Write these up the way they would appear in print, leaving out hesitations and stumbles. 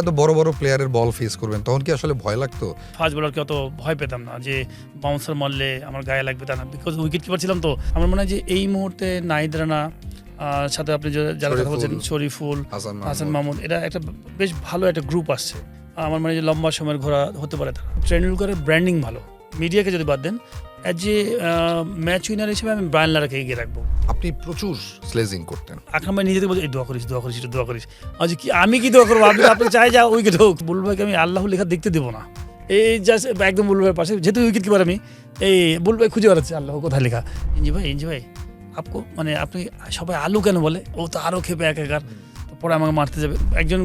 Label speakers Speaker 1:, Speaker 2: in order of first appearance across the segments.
Speaker 1: এত বড় বড় প্লেয়ারের বল ফেস করবেন, তখন কি আসলে ভয় লাগতো?
Speaker 2: ফাস্ট বোলারকে অত ভয় পেতাম না যে বাউন্সার মারলে আমার গায়ে লাগবে তা না, বিকজ উইকেট কিপার ছিলাম। তো আমার মনে হয় যে এই মুহূর্তে নাহিদ রানা সাথে আপনি যারা কথা বলছেন শরীফুল, হাসান মাহমুদ, এটা একটা বেশ ভালো একটা গ্রুপ আসছে। আমার মনে হয় যে লম্বা সময়ের ঘোরা হতে পারে তারা। টেন্ডুলকারের ব্র্যান্ডিং ভালো, মিডিয়াকে যদি বাদ দেন, অ্যাজ এ ম্যাচ উইনার হিসেবে আমি ব্রায়ান লারাকে এগিয়ে রাখবো।
Speaker 1: আপনি প্রচুর স্লেজিং করতেন।
Speaker 2: আকরাম ভাই নিজেদের বলছে, এই দোয়া করিস দোয়া করিস, এটা দোয়া করিস। আজ কি আমি কি দোয়া করবো? আপনি চাই যা উইকেট হোক। বুলবুল ভাইকে আমি আল্লাহ লেখা দেখতে দেবো না। এই জাস্ট একদম বুলবুল ভাইয়ের পাশে, যেহেতু উইকেট কিপার আমি, এই বুলবুল ভাই খুঁজে বেড়াচ্ছে আল্লাহ কোথায় লেখা। ইঞ্জি ভাই আপকো, মানে আপনি সবাই আলু কেন বলে, ও তো আরও খেপে একাকার, পরে আমাকে মারতে যাবে। একজন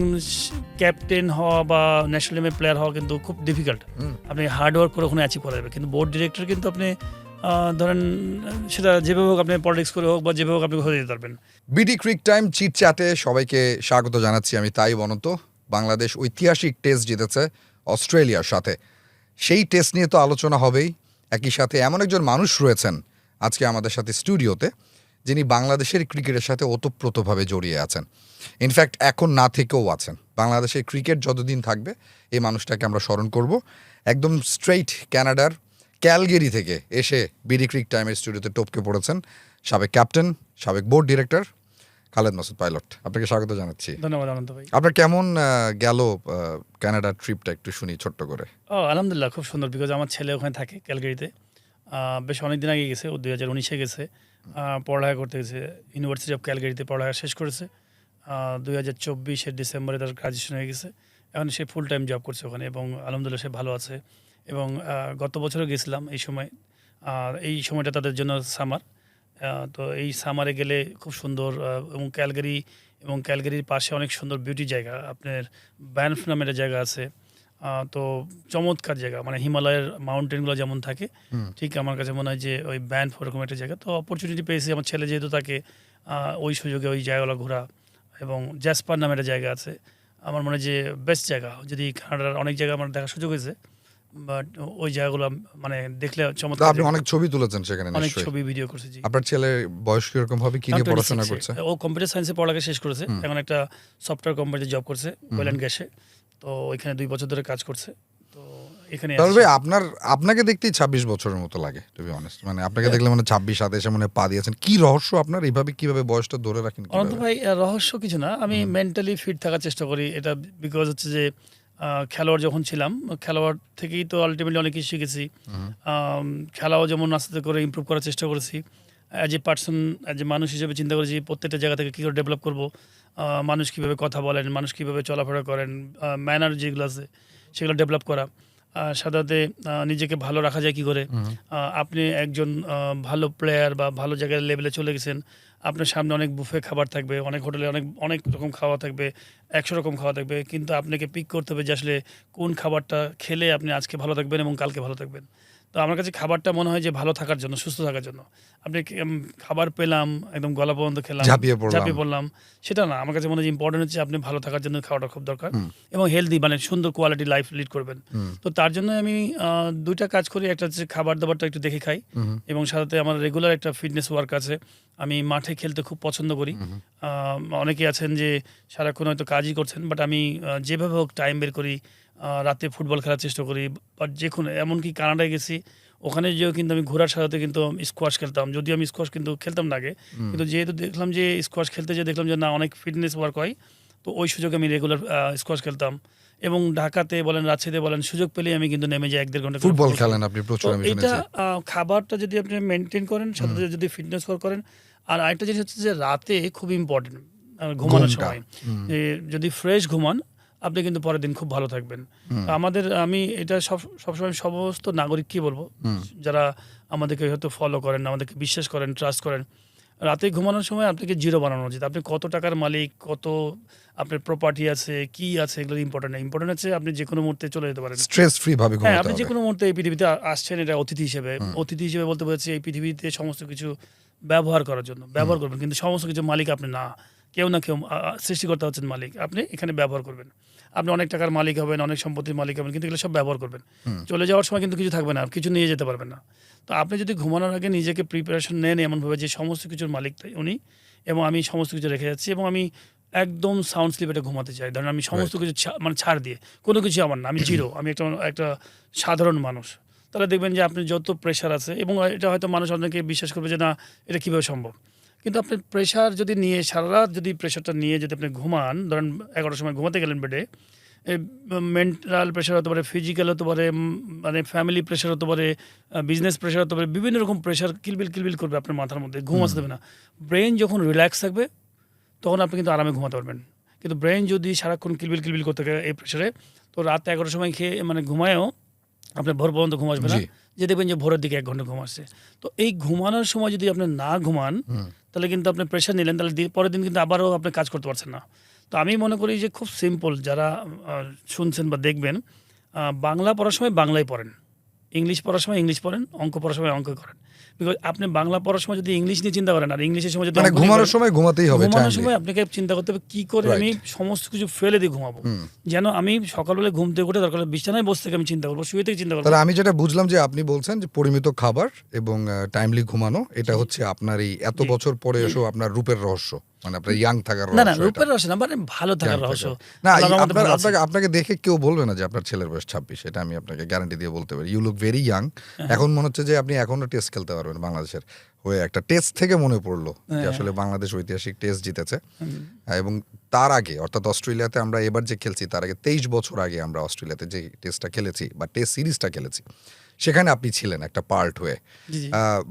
Speaker 2: ক্যাপ্টেন হওয়া বা ন্যাশনাল টিমের প্লেয়ার হওয়া কিন্তু খুব ডিফিকাল্ট। আপনি হার্ড ওয়ার্ক করে ওখানে অ্যাচিভ করা যাবে, কিন্তু বোর্ড ডিরেক্টর কিন্তু আপনি ধরেন সেটা যেভাবে হোক আপনি পলিটিক্স করে হোক বা যেভাবে হোক আপনি হয়ে যেতে পারবেন।
Speaker 1: বিডি ক্রিক টাইম চিট চ্যাটে সবাইকে স্বাগত জানাচ্ছি আমি তাই বনত। বাংলাদেশ ঐতিহাসিক টেস্ট জিতেছে অস্ট্রেলিয়ার সাথে, সেই টেস্ট নিয়ে তো আলোচনা হবেই। একই সাথে এমন একজন মানুষ রয়েছেন আজকে আমাদের সাথে স্টুডিওতে, যিনি বাংলাদেশের ক্রিকেটের সাথে ওতপ্রোতভাবে জড়িয়ে আছেন। ইনফ্যাক্ট এখন না থেকেও আছেন। বাংলাদেশের ক্রিকেট যতদিন থাকবে এই মানুষটাকে আমরা স্মরণ করব। একদম স্ট্রেইট কানাডার ক্যালগেরি থেকে এসে বিডি ক্রিক টাইমের স্টুডিওতে টপকে পড়েছেন সাবেক ক্যাপ্টেন, সাবেক board director Khaled Masud pilot. আপনাকে স্বাগত জানাচ্ছি।
Speaker 2: ধন্যবাদ অনন্ত ভাই।
Speaker 1: আপনার কেমন গেল কানাডার ট্রিপটা, একটু শুনি ছোট্ট করে।
Speaker 2: আলহামদুলিল্লাহ খুব সুন্দর, বিকজ আমার ছেলে ওখানে থাকে ক্যালগারিতে। বেশ অনেকদিন আগে গেছে, ও 2019-এ গেছে, পড়ালেখা করতে গেছে। ইউনিভার্সিটি অফ ক্যালগারিতে পড়ালেখা শেষ করেছে। 2024-এর ডিসেম্বরে তার গ্রাজুয়েশন হয়ে গেছে। এখন সে ফুল টাইম জব করছে ওখানে এবং আলহামদুলিল্লাহ সে ভালো আছে। এবং গত বছরও গেছিলাম এই সময়। এই সময়টা তাদের জন্য সামার, তো এই সামারে গেলে খুব সুন্দর। এবং ক্যালগারির পাশে অনেক সুন্দর বিউটি জায়গা, আপনার ব্যানফ নামের একটা জায়গা আছে। তো চমৎকার জায়গা, মানে হিমালয়ের মাউন্টেনগুলো যেমন থাকে ঠিক আমার কাছে মনে হয় যে ওই ব্যানফ ওরকম একটা জায়গা। তো অপরচুনিটি পেয়েছি আমার ছেলে, যেহেতু তাকে ওই সুযোগে ওই জায়গাগুলো ঘোরা। এবং জ্যাসপার নামের একটা জায়গা আছে, আমার মনে হয় যে বেস্ট জায়গা। যদি কানাডার অনেক জায়গা আমার দেখার সুযোগ হয়েছে, বাট ওই জায়গাগুলো মানে দেখলে চমৎকার।
Speaker 1: আপনি অনেক ছবি তুলেছেন সেখানে,
Speaker 2: অনেক ছবি ভিডিও করছি।
Speaker 1: আপনার ছেলে বয়স কিরকম হবে, কি নিয়ে পড়াশোনা করছে?
Speaker 2: ও কম্পিউটার সায়েন্সে পড়ালেখা শেষ করেছে, এখন একটা সফটওয়্যার কোম্পানিতে জব করছে অয়েল অ্যান্ড গ্যাসে। তো ওইখানে 2 বছর ধরে কাজ করছে। তো এখানে
Speaker 1: তবে আপনাকে দেখতেই 26 বছরের মতো লাগে, টু বি অনেস্ট। মানে আপনাকে দেখলে মানে 26-27 মনে পা দিয়েছেন। কি রহস্য আপনার, এইভাবে কিভাবে বয়সটা ধরে রাখেন?
Speaker 2: অনন্ত ভাই, রহস্য কিছু না, আমি মেন্টালি ফিট থাকার চেষ্টা করি। এটা বিকজ হচ্ছে যে খেলোয়াড় যখন ছিলাম, খেলোয়াড় থেকেই তো আলটিমেটলি অনেক কিছু শিখেছি। খেলাও যেমন আস্তে আস্তে করে ইমপ্রুভ করার চেষ্টা করেছি। As a person, as a মানুষ হিসেবে চিন্তা করেছি প্রত্যেকটা জায়গা থেকে কী করে ডেভেলপ করবো। মানুষ কীভাবে কথা বলেন, মানুষ কীভাবে চলাফেরা করেন, ম্যানার যেগুলো আছে সেগুলো ডেভেলপ করা। সাধারণত নিজেকে ভালো রাখা যায় কী করে। আপনি একজন ভালো প্লেয়ার বা ভালো জায়গায় লেভেলে চলে গেছেন, আপনার সামনে অনেক বুফে খাবার থাকবে, অনেক হোটেলে অনেক রকম খাওয়া থাকবে, 100 রকম খাওয়া থাকবে, কিন্তু আপনাকে পিক করতে হবে যে আসলে কোন খাবারটা খেলে আপনি আজকে ভালো থাকবেন এবং কালকে ভালো থাকবেন। তো আমার কাছে খাবারটা মনে হয় যে ভালো থাকার জন্য, সুস্থ থাকার জন্য। আপনি খাবার পেলাম, একদম গলা পর্যন্ত খেলাম, ঝাঁপিয়ে পড়লাম, সেটা না। আমার কাছে মনে হয় যে ইম্পর্টেন্ট হচ্ছে আপনি ভালো থাকার জন্য খাওয়াটা খুব দরকার এবং হেলদি, মানে সুন্দর কোয়ালিটি লাইফ লিড করবেন। তো তার জন্য আমি 2টা কাজ করি। একটা হচ্ছে খাবার দাবারটা একটু দেখে খাই, এবং সাথে আমার রেগুলার একটা ফিটনেস ওয়ার্ক আছে। আমি মাঠে খেলতে খুব পছন্দ করি। অনেকে আছেন যে সারাক্ষণ হয়তো কাজই করছেন, বাট আমি যেভাবে হোক টাইম বের করি, রাতে ফুটবল খেলার চেষ্টা করি। বাট এমনকি কানাডায় গেছি, ওখানে যেও কিন্তু আমি ঘোরার সাথে কিন্তু স্কোয়াশ খেলতাম। যদিও আমি স্কোয়াশ কিন্তু খেলতাম না আগে, কিন্তু যেহেতু দেখলাম যে স্কোয়াশ খেলতে যেয়ে দেখলাম যে না, অনেক ফিটনেস ওয়ার্ক হয়, তো ওই সুযোগে আমি রেগুলার স্কোয়াশ খেলতাম। এবং ঢাকাতে বলেন, রাজশাহীতে বলেন, সুযোগ পেলেই আমি কিন্তু নেমে যাই 1-1.5 ঘন্টা
Speaker 1: ফুটবল খেলেন আপনি প্রচুর, আমি শুনেছি।
Speaker 2: এটা খাবারটা যদি আপনি মেনটেন করেন, সাথে যদি ফিটনেস ওয়ার্ক করেন। আর আরেকটা জিনিস হচ্ছে যে রাতে খুব ইম্পর্টেন্ট ঘুমানোর সময়, যদি ফ্রেশ ঘুমান আপনি কিন্তু পরের দিন খুব ভালো থাকবেন। আমি এটা সবসময় সমস্ত নাগরিককে বলবো, যারা আমাদেরকে হয়তো ফলো করেন, আমাদেরকে বিশ্বাস করেন, ট্রাস্ট করেন, রাতে ঘুমানোর সময় আপনাকে জিরো বানানো উচিত। আপনি কত টাকার মালিক, কত আপনার প্রপার্টি আছে, কি আছে, এগুলো ইম্পর্টেন্ট না। ইম্পর্টেন্ট হচ্ছে আপনি যে কোনো মুহূর্তে চলে যেতে পারেন,
Speaker 1: স্ট্রেস ফ্রি ভাবে ঘুমাতে হবে।
Speaker 2: আপনি যে কোনো মুহূর্তে এই পৃথিবীতে আসছেন, এটা অতিথি হিসেবে বলতে বলছি, এই পৃথিবীতে সমস্ত কিছু ব্যবহার করার জন্য ব্যবহার করবেন, কিন্তু সমস্ত কিছু মালিক আপনি না। কেউ না কেউ সৃষ্টিকর্তা হচ্ছেন মালিক, আপনি এখানে ব্যবহার করবেন। আপনি অনেক টাকার মালিক হবেন, অনেক সম্পত্তির মালিক হবেন, কিন্তু এগুলো সব ব্যবহার করবেন। চলে যাওয়ার সময় কিন্তু কিছু থাকবে না, কিছু নিয়ে যেতে পারবেন না। তো আপনি যদি ঘুমানোর আগে নিজেকে প্রিপারেশন নেন এমনভাবে যে সমস্ত কিছুর মালিক উনি, এবং আমি সমস্ত কিছু রেখে যাচ্ছি, এবং আমি একদম সাউন্ড স্লিপে ঘুমাতে চাই। ধরেন আমি সমস্ত কিছু মানে ছাড় দিয়ে কোনো কিছু আমার না, আমি জিরো, আমি একটা সাধারণ মানুষ। তাহলে দেখবেন যে আপনি যত প্রেশার আছে, এবং এটা হয়তো মানুষ অনেকে বিশ্বাস করবে যে না এটা কীভাবে সম্ভব, কিন্তু আপনি প্রেশার যদি নিয়ে সারা রাত যদি প্রেশারটা নিয়ে যদি আপনি ঘুমান, ধরেন 11টার সময় ঘুমাতে গেলেন বেডে, মেন্টাল প্রেশার হতে পারে, ফিজিক্যাল হতে পারে, মানে ফ্যামিলি প্রেশার হতে পারে, বিজনেস প্রেশার হতে পারে, বিভিন্ন রকম প্রেশার কিলবিল করবে আপনার মাথার মধ্যে, ঘুম আসতে দেবে না। ব্রেন যখন রিল্যাক্স থাকবে তখন আপনি কিন্তু আরামে ঘুমাতে পারবেন। কিন্তু ব্রেন যদি সারাক্ষণ কিলবিল করতে থাকে এই প্রেশারে, তো রাত 11টার সময় খেয়ে মানে ঘুমায়ও আপনি ভোর পর্যন্ত ঘুম আসবে না, যে দেখবেন যে ভোরের দিকে 1 ঘন্টা ঘুম আসছে। তো এই ঘুমানোর সময় যদি আপনি না ঘুমান, তাহলে কিন্তু আপনি প্রেশার নিলেন, তাহলে পরের দিন কিন্তু আবারও আপনি কাজ করতে পারছেন না। তো আমি মনে করি যে খুব সিম্পল, যারা শুনছেন বা দেখবেন, বাংলা পড়ার সময় বাংলায় পড়েন, ইংলিশ পড়ার সময় ইংলিশ পড়েন, অঙ্ক পড়ার সময় অঙ্ক করেন। বিকজ আপনি বাংলা পড়ার সময় যদি ইংলিশ নিয়ে চিন্তা করেন আর ইংলিশের সময় যদি
Speaker 1: মানে ঘুমানোর সময় ঘুমাতেই হবে,
Speaker 2: ঘুমানোর সময় আপনাকে চিন্তা করতে হবে কি করে আমি সমস্ত কিছু ফেলে দিয়ে ঘুমাবো, যেন আমি সকালবেলা ঘুম থেকে উঠে দরকার বিছানায় বসে থেকে আমি চিন্তা করবো, শুয়ে থেকে চিন্তা করবো।
Speaker 1: তাহলে আমি যেটা বুঝলাম যে আপনি বলছেন যে পরিমিত খাবার এবং টাইমলি ঘুমানো, এটা হচ্ছে আপনার এই এত বছর পরে এসেও আপনার রূপের রহস্য, মানে আপনার ইয়াং থাকার
Speaker 2: না
Speaker 1: রহস্য।
Speaker 2: রূপের রহস্য না, মানে ভালো থাকার রহস্য।
Speaker 1: না, আপনাকে দেখে কেউ বলবে না যে আপনার ছেলের বয়স 26, এটা আমি আপনাকে গ্যারান্টি দিয়ে বলতে পারি। You look very young. এখন মনে হচ্ছে যে আপনি এখনো টেস্ট খেলতে পারবেন বাংলাদেশের হয়ে। একটা টেস্ট থেকে মনে পড়লো যে আসলে বাংলাদেশ ঐতিহাসিক টেস্ট জিতেছে, এবং তার আগে অর্থাৎ অস্ট্রেলিয়াতে আমরা এবার যে খেলছি তার আগে 23 বছর আগে আমরা অস্ট্রেলিয়াতে যে টেস্টটা খেলেছি বা টেস্ট সিরিজটা খেলেছি, সেখানে আপনি ছিলেন একটা পার্ট হয়ে।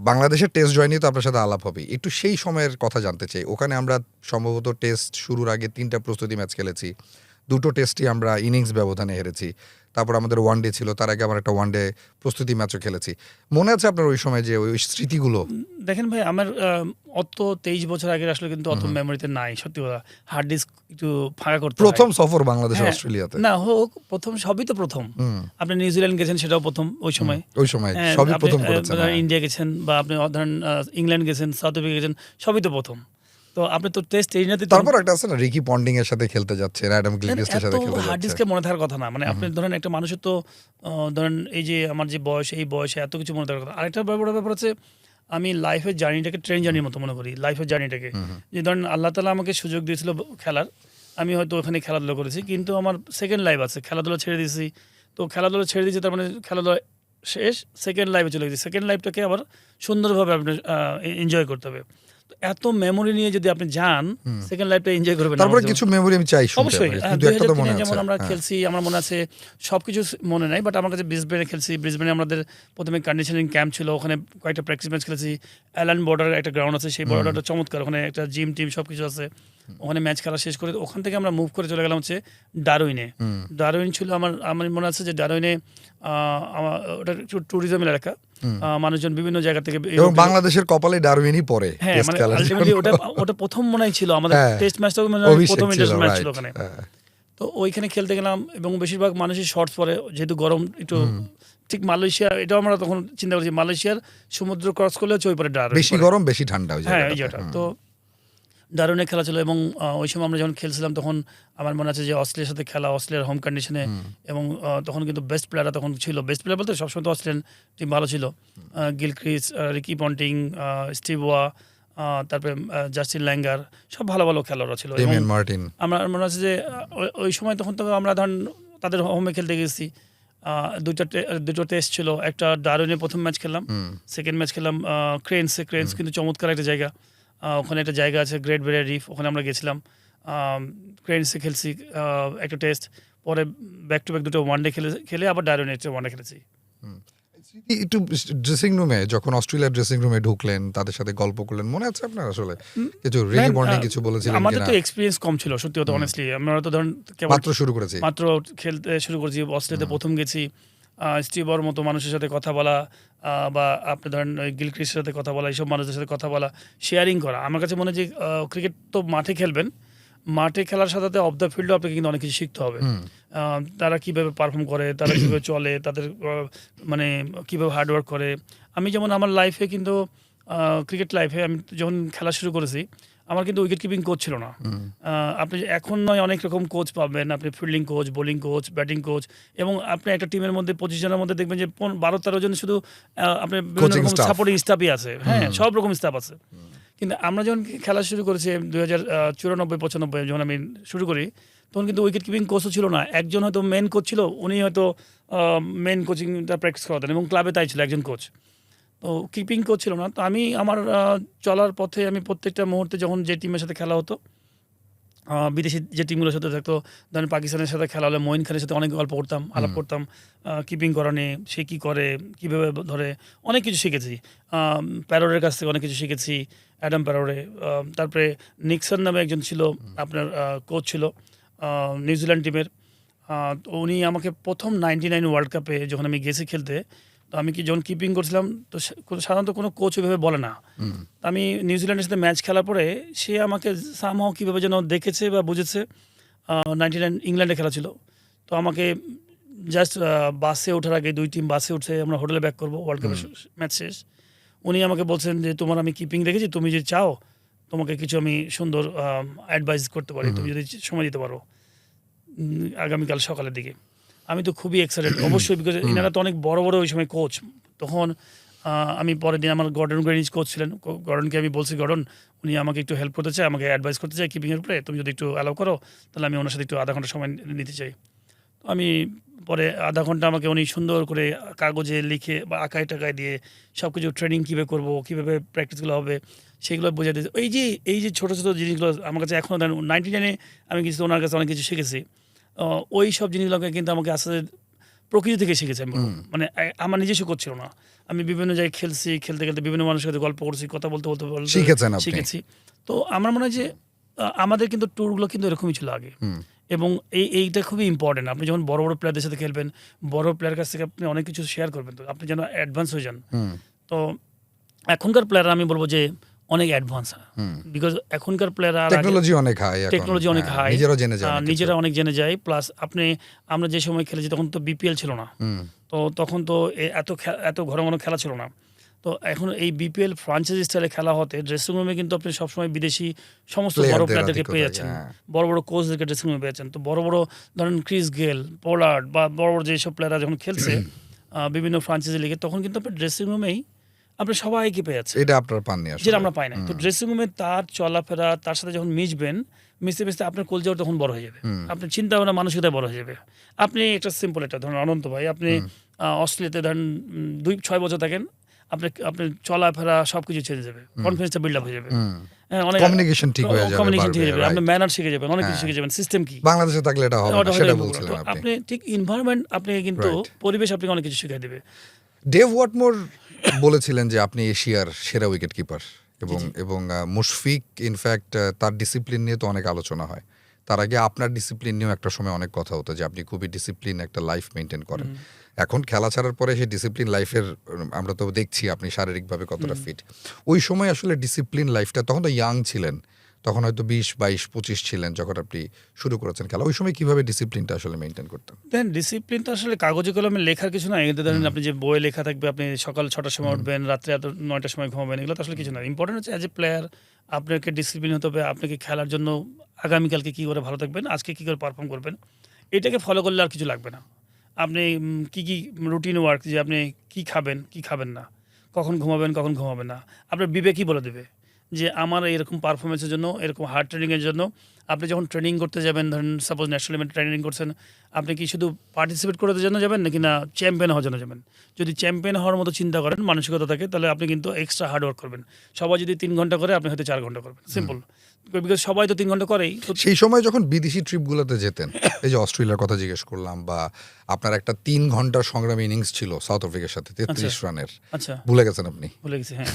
Speaker 1: বাংলাদেশের টেস্ট জয় নিয়ে তো আপনার সাথে আলাপ হবে, একটু সেই সময়ের কথা জানতে চাই। ওখানে আমরা সম্ভবত টেস্ট শুরুর আগে 3টা প্রস্তুতি ম্যাচ খেলেছি, 2টো টেস্টই আমরা ইনিংস ব্যবধানে হেরেছি। তারপর আমাদের ওয়ানডে ছিল, তার আগে আমরা একটা ওয়ানডে প্রস্তুতি ম্যাচও খেলেছি। মনে আছে আপনার ওই সময় যে ওই স্মৃতিগুলো?
Speaker 2: দেখেন ভাই, আমার অত 23 বছর আগে আসলে কিন্তু অত মেমোরিতে নাই, সত্যি কথা। হার্ড ডিস্ক একটু ফাঁকা করতে হয়।
Speaker 1: প্রথম সফর বাংলাদেশের অস্ট্রেলিয়াতে
Speaker 2: না হোক, প্রথম সবই তো প্রথম। আপনি নিউজিল্যান্ড গেছেন, সেটাও প্রথম ওই সময়।
Speaker 1: সবই প্রথম করেছেন।
Speaker 2: ইন্ডিয়া গেছেন বা আপনি ধরেন ইংল্যান্ড গেছেন, সাউথ আফ্রিকা গেছেন, সবই তো প্রথম। তো আপনি তো টেস্ট এরিনাতে,
Speaker 1: তারপর একটা আছে না রিকি পন্টিং এর সাথে খেলতে যাচ্ছে, অ্যাডাম গিলক্রিস্টের সাথে খেলতে যাচ্ছে।
Speaker 2: হার্ড ডিস্কে মনে থাকার কথা না, মানে আপনি ধরেন একটা মানুষের তো ধরেন এই যে আমার যে বয়স, এই বয়সে এত কিছু মনে থাকার কথা। আরেকটা ব্যাপার হচ্ছে, আমি লাইফের জার্নিটাকে ট্রেন জার্নির মতো মনে করি। লাইফের জার্নিটাকে যে ধরেন আল্লাহ তাআলা আমাকে সুযোগ দিয়েছিল খেলার, আমি হয়তো ওখানে খেলাধুলা করেছি, কিন্তু আমার সেকেন্ড লাইফ আছে, খেলাধুলা ছেড়ে দিয়েছি। তো খেলাধুলা ছেড়ে দিয়েছি, তার মানে খেলাধুলা শেষ, সেকেন্ড লাইফে চলে গেছি। সেকেন্ড লাইফটাকে আবার সুন্দরভাবে আপনি এনজয় করতে হবে। এত মেমোরি নিয়ে যদি আপনি যান, সেকেন্ড লাইফটা এনজয় করবেন।
Speaker 1: তারপর কিছু মেমোরি আমি চাই শুনতে।
Speaker 2: অবশ্যই
Speaker 1: কিন্তু একটা তো মনে আছে,
Speaker 2: যেমন আমরা খেলছি, আমার মনে আছে সবকিছু মনে নাই, বাট আমার কাছে ব্রিসবেনে খেলছি। ব্রিসবেনে আমাদের প্রথমে কন্ডিশনিং ক্যাম্প ছিল, ওখানে কয়েকটা প্র্যাকটিস ম্যাচ খেলেছি। অ্যালান বর্ডারের একটা গ্রাউন্ড আছে, সেই বর্ডারটা চমৎকার, ওখানে একটা জিম টিম সবকিছু আছে। ওখানে ম্যাচ খেলা শেষ করে ওখান থেকে আমরা মুভ করে চলে গেলাম হচ্ছে ডারউইনে। ডারউইন ছিল আমার মনে আছে যে ডারউইনে ওটা একটু ট্যুরিজমের এলাকা, মানুষজন বিভিন্ন জায়গা থেকে,
Speaker 1: এবং বাংলাদেশের কপালে ডারউইনই পড়ে।
Speaker 2: হ্যাঁ, মানে আলটিমেটলি ওটা প্রথম মনে ছিল আমাদের টেস্ট ম্যাচটা, প্রথম ইন্টারন্যাশনাল ম্যাচ ছিল ওখানে। তো ওইখানে খেলতে গেলাম, এবং বেশিরভাগ মানুষই শর্টস পরে, যেহেতু গরম একটু। ঠিক মালয়েশিয়া, এটাও আমরা তখন চিন্তা করছি, মালয়েশিয়ার সমুদ্র ক্রস করলে হচ্ছে ওই পারে ডারউইন,
Speaker 1: বেশি গরম বেশি ঠান্ডা ওই
Speaker 2: জায়গাটা। হ্যাঁ, এই জায়গাটা তো ডারউইনে খেলা ছিল। এবং ওই সময় আমরা যখন খেলছিলাম তখন আমার মনে আছে যে অস্ট্রেলিয়ার সাথে খেলা, অস্ট্রেলিয়ার হোম কন্ডিশনে, এবং তখন কিন্তু বেস্ট প্লেয়াররা তখন ছিল। বেস্ট প্লেয়ার বলতে সবসময় তো অস্ট্রেলিয়ান টিম ভালো ছিল। গিলক্রিস্ট, রিকি পন্টিং, স্টিভ ওয়া, তারপরে জাস্টিন ল্যাঙ্গার, সব ভালো ভালো খেলোয়াড়রা ছিল। আমার মনে আছে যে ওই সময় তখন তো আমরা ধরেন তাদের হোমে খেলতে গেছি। দুটো টেস্ট ছিল, একটা ডারউইনে প্রথম ম্যাচ খেললাম, সেকেন্ড ম্যাচ খেললাম ক্রেন্স কিন্তু চমৎকার একটা জায়গা। ওখানে একটা জায়গা আছে গ্রেট ব্যারিয়ার রিফ, ওখানে আমরা গেছিলাম, ক্রেন্সে খেলছি একটা টেস্ট, পরে ব্যাক টু ব্যাক দুটো ওয়ানডে খেলে আবার ডারউইনে একটা ওয়ানডে খেলেছি।
Speaker 1: একটু ড্রেসিং রুমে যখন অস্ট্রেলিয়ার ড্রেসিং রুমে ঢুকলেন, তাদের সাথে গল্প করলেন, মনে আছে আপনার? আসলে কিছু রিকি বন্ডিং কিছু বলেছিলেন কিনা?
Speaker 2: আমাদের তো এক্সপেরিয়েন্স কম ছিল সত্যি কথা, অনেস্টলি। আমরা তো ধরেন
Speaker 1: মাত্র
Speaker 2: খেলতে শুরু করেছি, অস্ট্রেলিয়াতে প্রথম গেছি। স্টিভর মতো মানুষের সাথে কথা বলা, বা আপনি ধরেন গিলক্রিস্টের সাথে কথা বলা, এইসব মানুষদের সাথে কথা বলা, শেয়ারিং করা, আমার কাছে মনে হয় যে ক্রিকেট তো মাঠে খেলবেন, মাঠে খেলার সাথে অফ দ্য ফিল্ডও আপনাকে কিন্তু অনেক কিছু শিখতে হবে। তারা কীভাবে পারফর্ম করে, তারা কীভাবে চলে, তাদের মানে কীভাবে হার্ডওয়ার্ক করে। আমি যেমন আমার লাইফে কিন্তু ক্রিকেট লাইফে আমি যখন খেলা শুরু করেছি, আমার কিন্তু উইকেট কিপিং কোচ ছিল না। আপনি এখন নয় অনেক রকম কোচ পাবেন, আপনি fielding coach, bowling coach, batting coach, এবং আপনি একটা টিমের মধ্যে 25 জনের মধ্যে দেখবেন যে 12-13 জন শুধু আপনার বিভিন্ন রকম সাপোর্টিং স্টাফই আছে। হ্যাঁ, সব রকম স্টাফ আছে, কিন্তু আমরা যখন খেলা শুরু করেছি 2094-95 যখন আমি শুরু করি, তখন কিন্তু উইকেট কিপিং কোচও ছিল না। একজন হয়তো মেন কোচ ছিল, উনি হয়তো মেন কোচিংটা প্র্যাকটিস করাতেন এবং ক্লাবে তাই ছিল একজন কোচ। তো কিপিং কোচ ছিল না। তো আমি আমার চলার পথে আমি প্রত্যেকটা মুহূর্তে যখন যে টিমের সাথে খেলা হতো, বিদেশি যে টিমগুলোর সাথে থাকতো, ধরেন পাকিস্তানের সাথে খেলা হলে মঈন খানের সাথে অনেক গল্প করতাম, আলাপ করতাম কিপিং করা নিয়ে, সে কী করে, কীভাবে ধরে, অনেক কিছু শিখেছি। প্যারোরের কাছ থেকে অনেক কিছু শিখেছি, অ্যাডাম প্যারোরে। তারপরে নিক্সন নামে একজন ছিল, আপনার কোচ ছিল নিউজিল্যান্ড টিমের। তো উনি আমাকে প্রথম 99 ওয়ার্ল্ড কাপে যখন আমি গেছি খেলতে, তো আমি যখন কিপিং করছিলাম, তো সাধারণত কোনো কোচ ওইভাবে বলে না। আমি নিউজিল্যান্ডের সাথে ম্যাচ খেলার পরে সে আমাকে সামহাও কীভাবে যেন দেখেছে বা বুঝেছে। 99 ইংল্যান্ডে খেলা ছিল, তো আমাকে জাস্ট বাসে ওঠার আগে 2 টিম বাসে উঠছে, আমরা হোটেলে ব্যাক করবো, ওয়ার্ল্ড কাপের ম্যাচ শেষ। উনি আমাকে বলছেন যে তোমার আমি কিপিং দেখেছি, তুমি যদি চাও তোমাকে কিছু আমি সুন্দর অ্যাডভাইস করতে পারি, তুমি যদি সময় দিতে পারো আগামীকাল সকালের দিকে। আমি তো খুবই এক্সাইটেড, অবশ্যই, বিকজ এনারা তো অনেক বড় বড় ওই সময় কোচ। তখন আমি পরের দিন আমার গর্ডন গ্রেনিজ কোচ ছিলেন, গর্ডনকে আমি বলছি, গর্ডন উনি আমাকে একটু হেল্প করতে চায়, আমাকে অ্যাডভাইস করতে চায় কিপিংয়ের উপরে, তুমি যদি একটু অ্যালাউ করো তাহলে আমি ওনার সাথে একটু আধা ঘন্টা সময় নিতে চাই। তো আমি পরে আধা ঘন্টা আমাকে উনি সুন্দর করে কাগজে লিখে বা আঁকায় টাকায় দিয়ে সব কিছু ট্রেনিং কীভাবে করবো, কীভাবে প্র্যাকটিসগুলো হবে, সেগুলো বোঝাতে। এই যে ছোটো ছোটো জিনিসগুলো আমার কাছে এখনও দেন। 99 আমি কিছু ওনার কাছে অনেক কিছু শিখেছি। ওই সব জিনিসগুলোকে কিন্তু আমাকে আস্তে আস্তে প্রকৃতি থেকে শিখেছি আমি, মানে আমার নিজস্ব করছিল না। আমি বিভিন্ন জায়গায় খেলছি, খেলতে খেলতে বিভিন্ন মানুষের সাথে গল্প করছি, কথা বলতে বলতে শিখেছি। তো আমার মনে হয় যে আমাদের কিন্তু ট্যুরগুলো কিন্তু এরকমই ছিল আগে, এবং এইটা খুবই ইম্পর্টেন্ট। আপনি যখন বড় বড় প্লেয়ারদের সাথে খেলবেন, বড় প্লেয়ার কাছ থেকে আপনি অনেক কিছু শেয়ার করবেন, তো আপনি যেন অ্যাডভান্স হয়ে যান। তো এখনকার প্লেয়ার আমি বলবো যে অনেক অ্যাডভান্স, বিকজ এখনকার প্লেয়াররা
Speaker 1: টেকনোলজি অনেক হাই,
Speaker 2: নিজেরা অনেক জেনে যায়। প্লাস আমরা যে সময় খেলেছি তখন তো বিপিএল ছিল না, তো তখন তো এত ঘন ঘন খেলা ছিল না। তো এখন এই বিপিএল ফ্রাঞ্চাইজি স্টাইলে খেলা হতে ড্রেসিং রুমে কিন্তু আপনি সবসময় বিদেশি সমস্ত বড় প্লেয়ারদেরকে পেয়ে যাচ্ছেন, বড় বড় কোচদেরকে ড্রেসিং রুমে পেয়ে যাচ্ছেন। তো বড় বড় ধরেন ক্রিস গেল, পোলার্ড বা বড় বড় যেসব প্লেয়াররা যখন খেলছে বিভিন্ন ফ্রাঞ্চাইজি লিগে, তখন কিন্তু আপনি ড্রেসিং রুমেই আপনি সবাইকে পেয়ে যাচ্ছেন,
Speaker 1: এটা আপনার পাননি,
Speaker 2: যেটা আমরা পাই না। তো ড্রেসিং রুমে তার চলাফেরা, তার সাথে যখন মিশবেন, মিশতে মিশতে আপনার কলজাও তখন বড় হয়ে যাবে, আপনার চিন্তা ভাবনা মানসিকতা বড় হয়ে যাবে। আপনি একটা সিম্পল একটা ধরেন অনন্ত ভাই, আপনি অস্ট্রেলিয়াতে ধরেন 2-6 বছর থাকেন, আপনার চলাফেরা সবকিছু চেঞ্জ যাবে, কনফিডেন্সটা বিল্ড আপ হয়ে যাবে,
Speaker 1: কমিউনিকেশন ঠিক হয়ে যাবে,
Speaker 2: আপনি ম্যানার শিখে যাবেন, অনেক কিছু শিখে যাবেন, সিস্টেম কি।
Speaker 1: বাংলাদেশে থাকলে এটা হবে না, সেটা বলছিলেন
Speaker 2: আপনি। ঠিক এনভায়রনমেন্ট, আপনি কিন্তু পরিবেশ আপনাকে অনেক কিছু শিখিয়ে দেবে।
Speaker 1: ডেভ ওয়াটমোর বলেছিলেন যে আপনি এশিয়ার সেরা উইকেট কিপার, এবং মুশফিক ইনফ্যাক্ট তার ডিসিপ্লিন নিয়ে তো অনেক আলোচনা হয়। তার আগে আপনার ডিসিপ্লিন নিয়েও একটা সময় অনেক কথা হতো যে আপনি খুবই ডিসিপ্লিন একটা লাইফ মেনটেন করেন। এখন খেলা ছাড়ার পরে সেই ডিসিপ্লিন লাইফের আমরা তো দেখছি আপনি শারীরিকভাবে কতটা ফিট। ওই সময় আসলে ডিসিপ্লিন লাইফটা, তখন তো ইয়াং ছিলেন, তখন হয়তো 20, 22, 25 ছিলেন যখন আপনি শুরু করেছেন খেলা। ওই সময় কিভাবে ডিসিপ্লিনটা আসলে মেনটেন করতেন?
Speaker 2: দেন ডিসিপ্লিন তো আসলে কাগজে কলমে লেখার কিছু না। এতে ধরেন আপনি যে বইয়ে লেখা থাকবে, আপনি সকাল 6টার সময় উঠবেন, রাত্রে 9টার সময় ঘুমাবেন, এগুলো তো আসলে কিছু না। ইম্পর্টেন্ট হচ্ছে অ্যাজ এ প্লেয়ার আপনাকে ডিসিপ্লিন হতে হবে। আপনাকে খেলার জন্য আগামীকালকে কী করে ভালো থাকবেন, আজকে কী করে পারফর্ম করবেন, এটাকে ফলো করলে আর কিছু লাগবে না। আপনি কী রুটিন ওয়ার্ক, যে আপনি কী খাবেন কী খাবেন না, কখন ঘুমাবেন কখন ঘুমাবেন না, আপনার বিবেকই বলে দেবে যে আমার এরকম পারফরমেন্সের জন্য, এরকম হার্ড ট্রেনিংয়ের জন্য। আপনি যখন ট্রেনিং করতে যাবেন, ধরেন সাপোজ ন্যাশনাল লেভেলে ট্রেনিং করছেন, আপনি কি শুধু পার্টিসিপেট করার জন্য যাবেন নাকি না চ্যাম্পিয়ন হওয়ার জন্য যাবেন? যদি চ্যাম্পিয়ন হওয়ার মতো চিন্তা করেন, মানসিকতা থাকে, তাহলে আপনি কিন্তু এক্সট্রা হার্ড ওয়ার্ক করবেন। সবাই যদি 3 ঘন্টা করে, আপনি হয়তো 4 ঘন্টা করবেন, সিম্পল। বিকজ সবাই তো 3 ঘন্টা করেই।
Speaker 1: সেই সময় যখন বিদেশি ট্রিপগুলোতে যেতেন, এই যে অস্ট্রেলিয়ার কথা জিজ্ঞেস করলাম, বা আপনার একটা 3 ঘন্টার সংগ্রামী ইনিংস ছিল সাউথ আফ্রিকার সাথে 33 রানের,
Speaker 2: আচ্ছা
Speaker 1: ভুলে গেছেন আপনি?
Speaker 2: ভুলে গেছি, হ্যাঁ।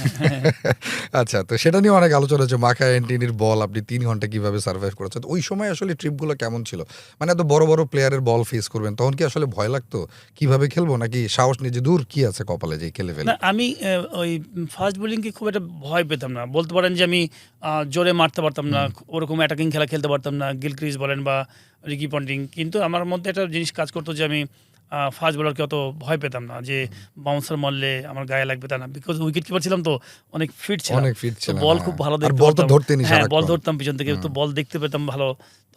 Speaker 1: আচ্ছা, তো সেটা নিয়ে অনেক আলোচনা হচ্ছে, মাকা অ্যান্টনির বল আপনি 3 ঘন্টা কিভাবে সার্ভাইভ করেছেন। ওই সময় আসলে ট্রিপগুলো কেমন ছিল? মানে এত বড় বড় প্লেয়ারের বল ফেস করবেন, তখন কি আসলে ভয় লাগতো কিভাবে খেলবো, নাকি সাহস নিয়ে যে দূর কি আছে কপালে যে খেলে ফেলি?
Speaker 2: না, আমি ওই ফাস্ট বোলিংকে খুব একটা ভয় পেতাম না। বলতে পারেন যে আমি জোরে মারতে পারতাম না, ওরকম অ্যাটাকিং খেলা খেলতে পারতাম না, গিলক্রিস্ট বলেন বা রিকি পন্টিং। কিন্তু আমার মধ্যে একটা জিনিস কাজ করতো যে আমি ফাস্ট বোলারকে অত ভয় পেতাম না, যে বাউন্সার মারলে আমার গায়ে লাগবে তা না। বিকজ উইকেট কিপার ছিলাম, তো অনেক ফিট ছিলাম, বল খুব ভালো দেখতে পারতাম। হ্যাঁ, বল ধরতাম পিছন থেকে, তো বল দেখতে পেতাম ভালো।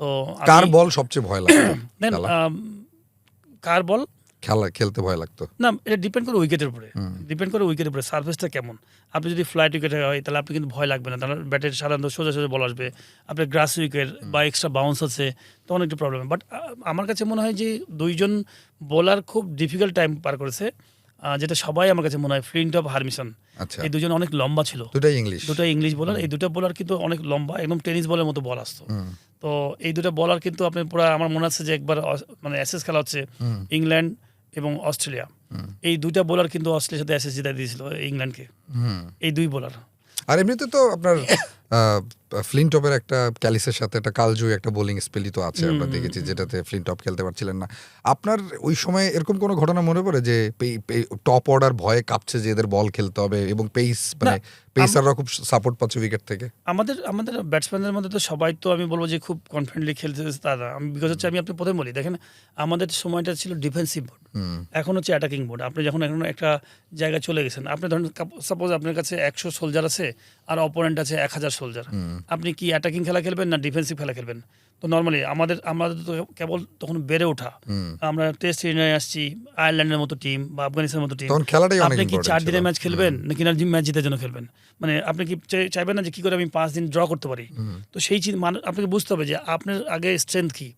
Speaker 2: তো
Speaker 1: কার বল সবচেয়ে ভয় লাগে?
Speaker 2: দেন কার বল
Speaker 1: খেলতে ভয় লাগতো?
Speaker 2: না, এটা ডিপেন্ড করে উইকেটের উপরে, সার্ফেসটা কেমন। আপনি যদি ফ্লাইট উইকেট হয় তাহলে আপনি কিন্তু ভয় লাগবে না, তাহলে ব্যাটের সাধারণত সোজা সোজা বল আসবে। আপনার গ্রাস উইকেট বা এক্সট্রা বাউন্স আছে তখন একটু প্রবলেম। বাট আমার কাছে মনে হয় যে দুইজন বোলার খুব ডিফিকাল্ট টাইম পার করেছে, যেটা সবাই আমার কাছে মনে হয় ফ্লিনটফ, হারমিসন,
Speaker 1: আচ্ছা,
Speaker 2: এই দুজন অনেক লম্বা ছিল, দুটাই ইংলিশ বোলার। এই দুটো বোলার কিন্তু অনেক লম্বা, একদম টেনিস বলের মতো বল আসতো। তো এই দুটো বলার কিন্তু আপনি পুরো, আমার মনে আছে যে একবার মানে অ্যাসেস খেলা হচ্ছে ইংল্যান্ড এবং অস্ট্রেলিয়া, এই দুইটা বোলার কিন্তু অস্ট্রেলিয়ার সাথে অ্যাসেস জিতাই দিয়েছিল ইংল্যান্ডকে, এই দুই বোলার।
Speaker 1: আর এমনিতে তো আপনার ফ্লিনটপের একটা ক্যালিসের সাথে একটা কালজয়ী একটা বোলিং স্পেলই তো আছে, আমরা দেখেছি, যেটাতে ফ্লিনটপ খেলতে পারছিলেন না। আপনার ওই সময় এরকম কোনো ঘটনা মনে পড়ে যে টপ অর্ডার ভয়ে কাঁপছে যে এদের বল খেলতে হবে, এবং পেসাররা খুব সাপোর্ট পাচ্ছে উইকেট থেকে? আমাদের
Speaker 2: ব্যাটসম্যানদের মধ্যে তো সবাই তো আমি বলবো যে খুব কনফিডেন্টলি খেলতে তারা, আমি বিকজ হচ্ছে আমি আপনি প্রথমে বলি, দেখেন আমাদের সময়টা ছিল ডিফেন্সিভ বোর্ড, এখন হচ্ছে অ্যাটাকিং বোর্ড। আপনি যখন এখন একটা জায়গায় চলে গেছেন, আপনি ধরেন সাপোজ আপনার কাছে 100 সোলজার আছে আর অপোনেন্ট আছে 1000 সোলজার, আপনি কি অ্যাটাকিং খেলা খেলবেন না ডিফেন্সিভ খেলা খেলবেন? তো নর্মালি আমাদের তো কেবল তখন বেড়ে ওঠা, আমরা টেস্ট নিয়ে আসছি, আয়ারল্যান্ডের মতো টিম বা আফগানিস্তানের মতো টিম, আপনি কি 4 দিনের ম্যাচ খেলবেন নাকি না ম্যাচ জিতার জন্য খেলবেন? মানে আপনি কি চাইবেন না যে কি করে আমি 5 দিন ড্র করতে পারি? তো সেই আপনাকে বুঝতে হবে যে আপনার আগে স্ট্রেংথ কি।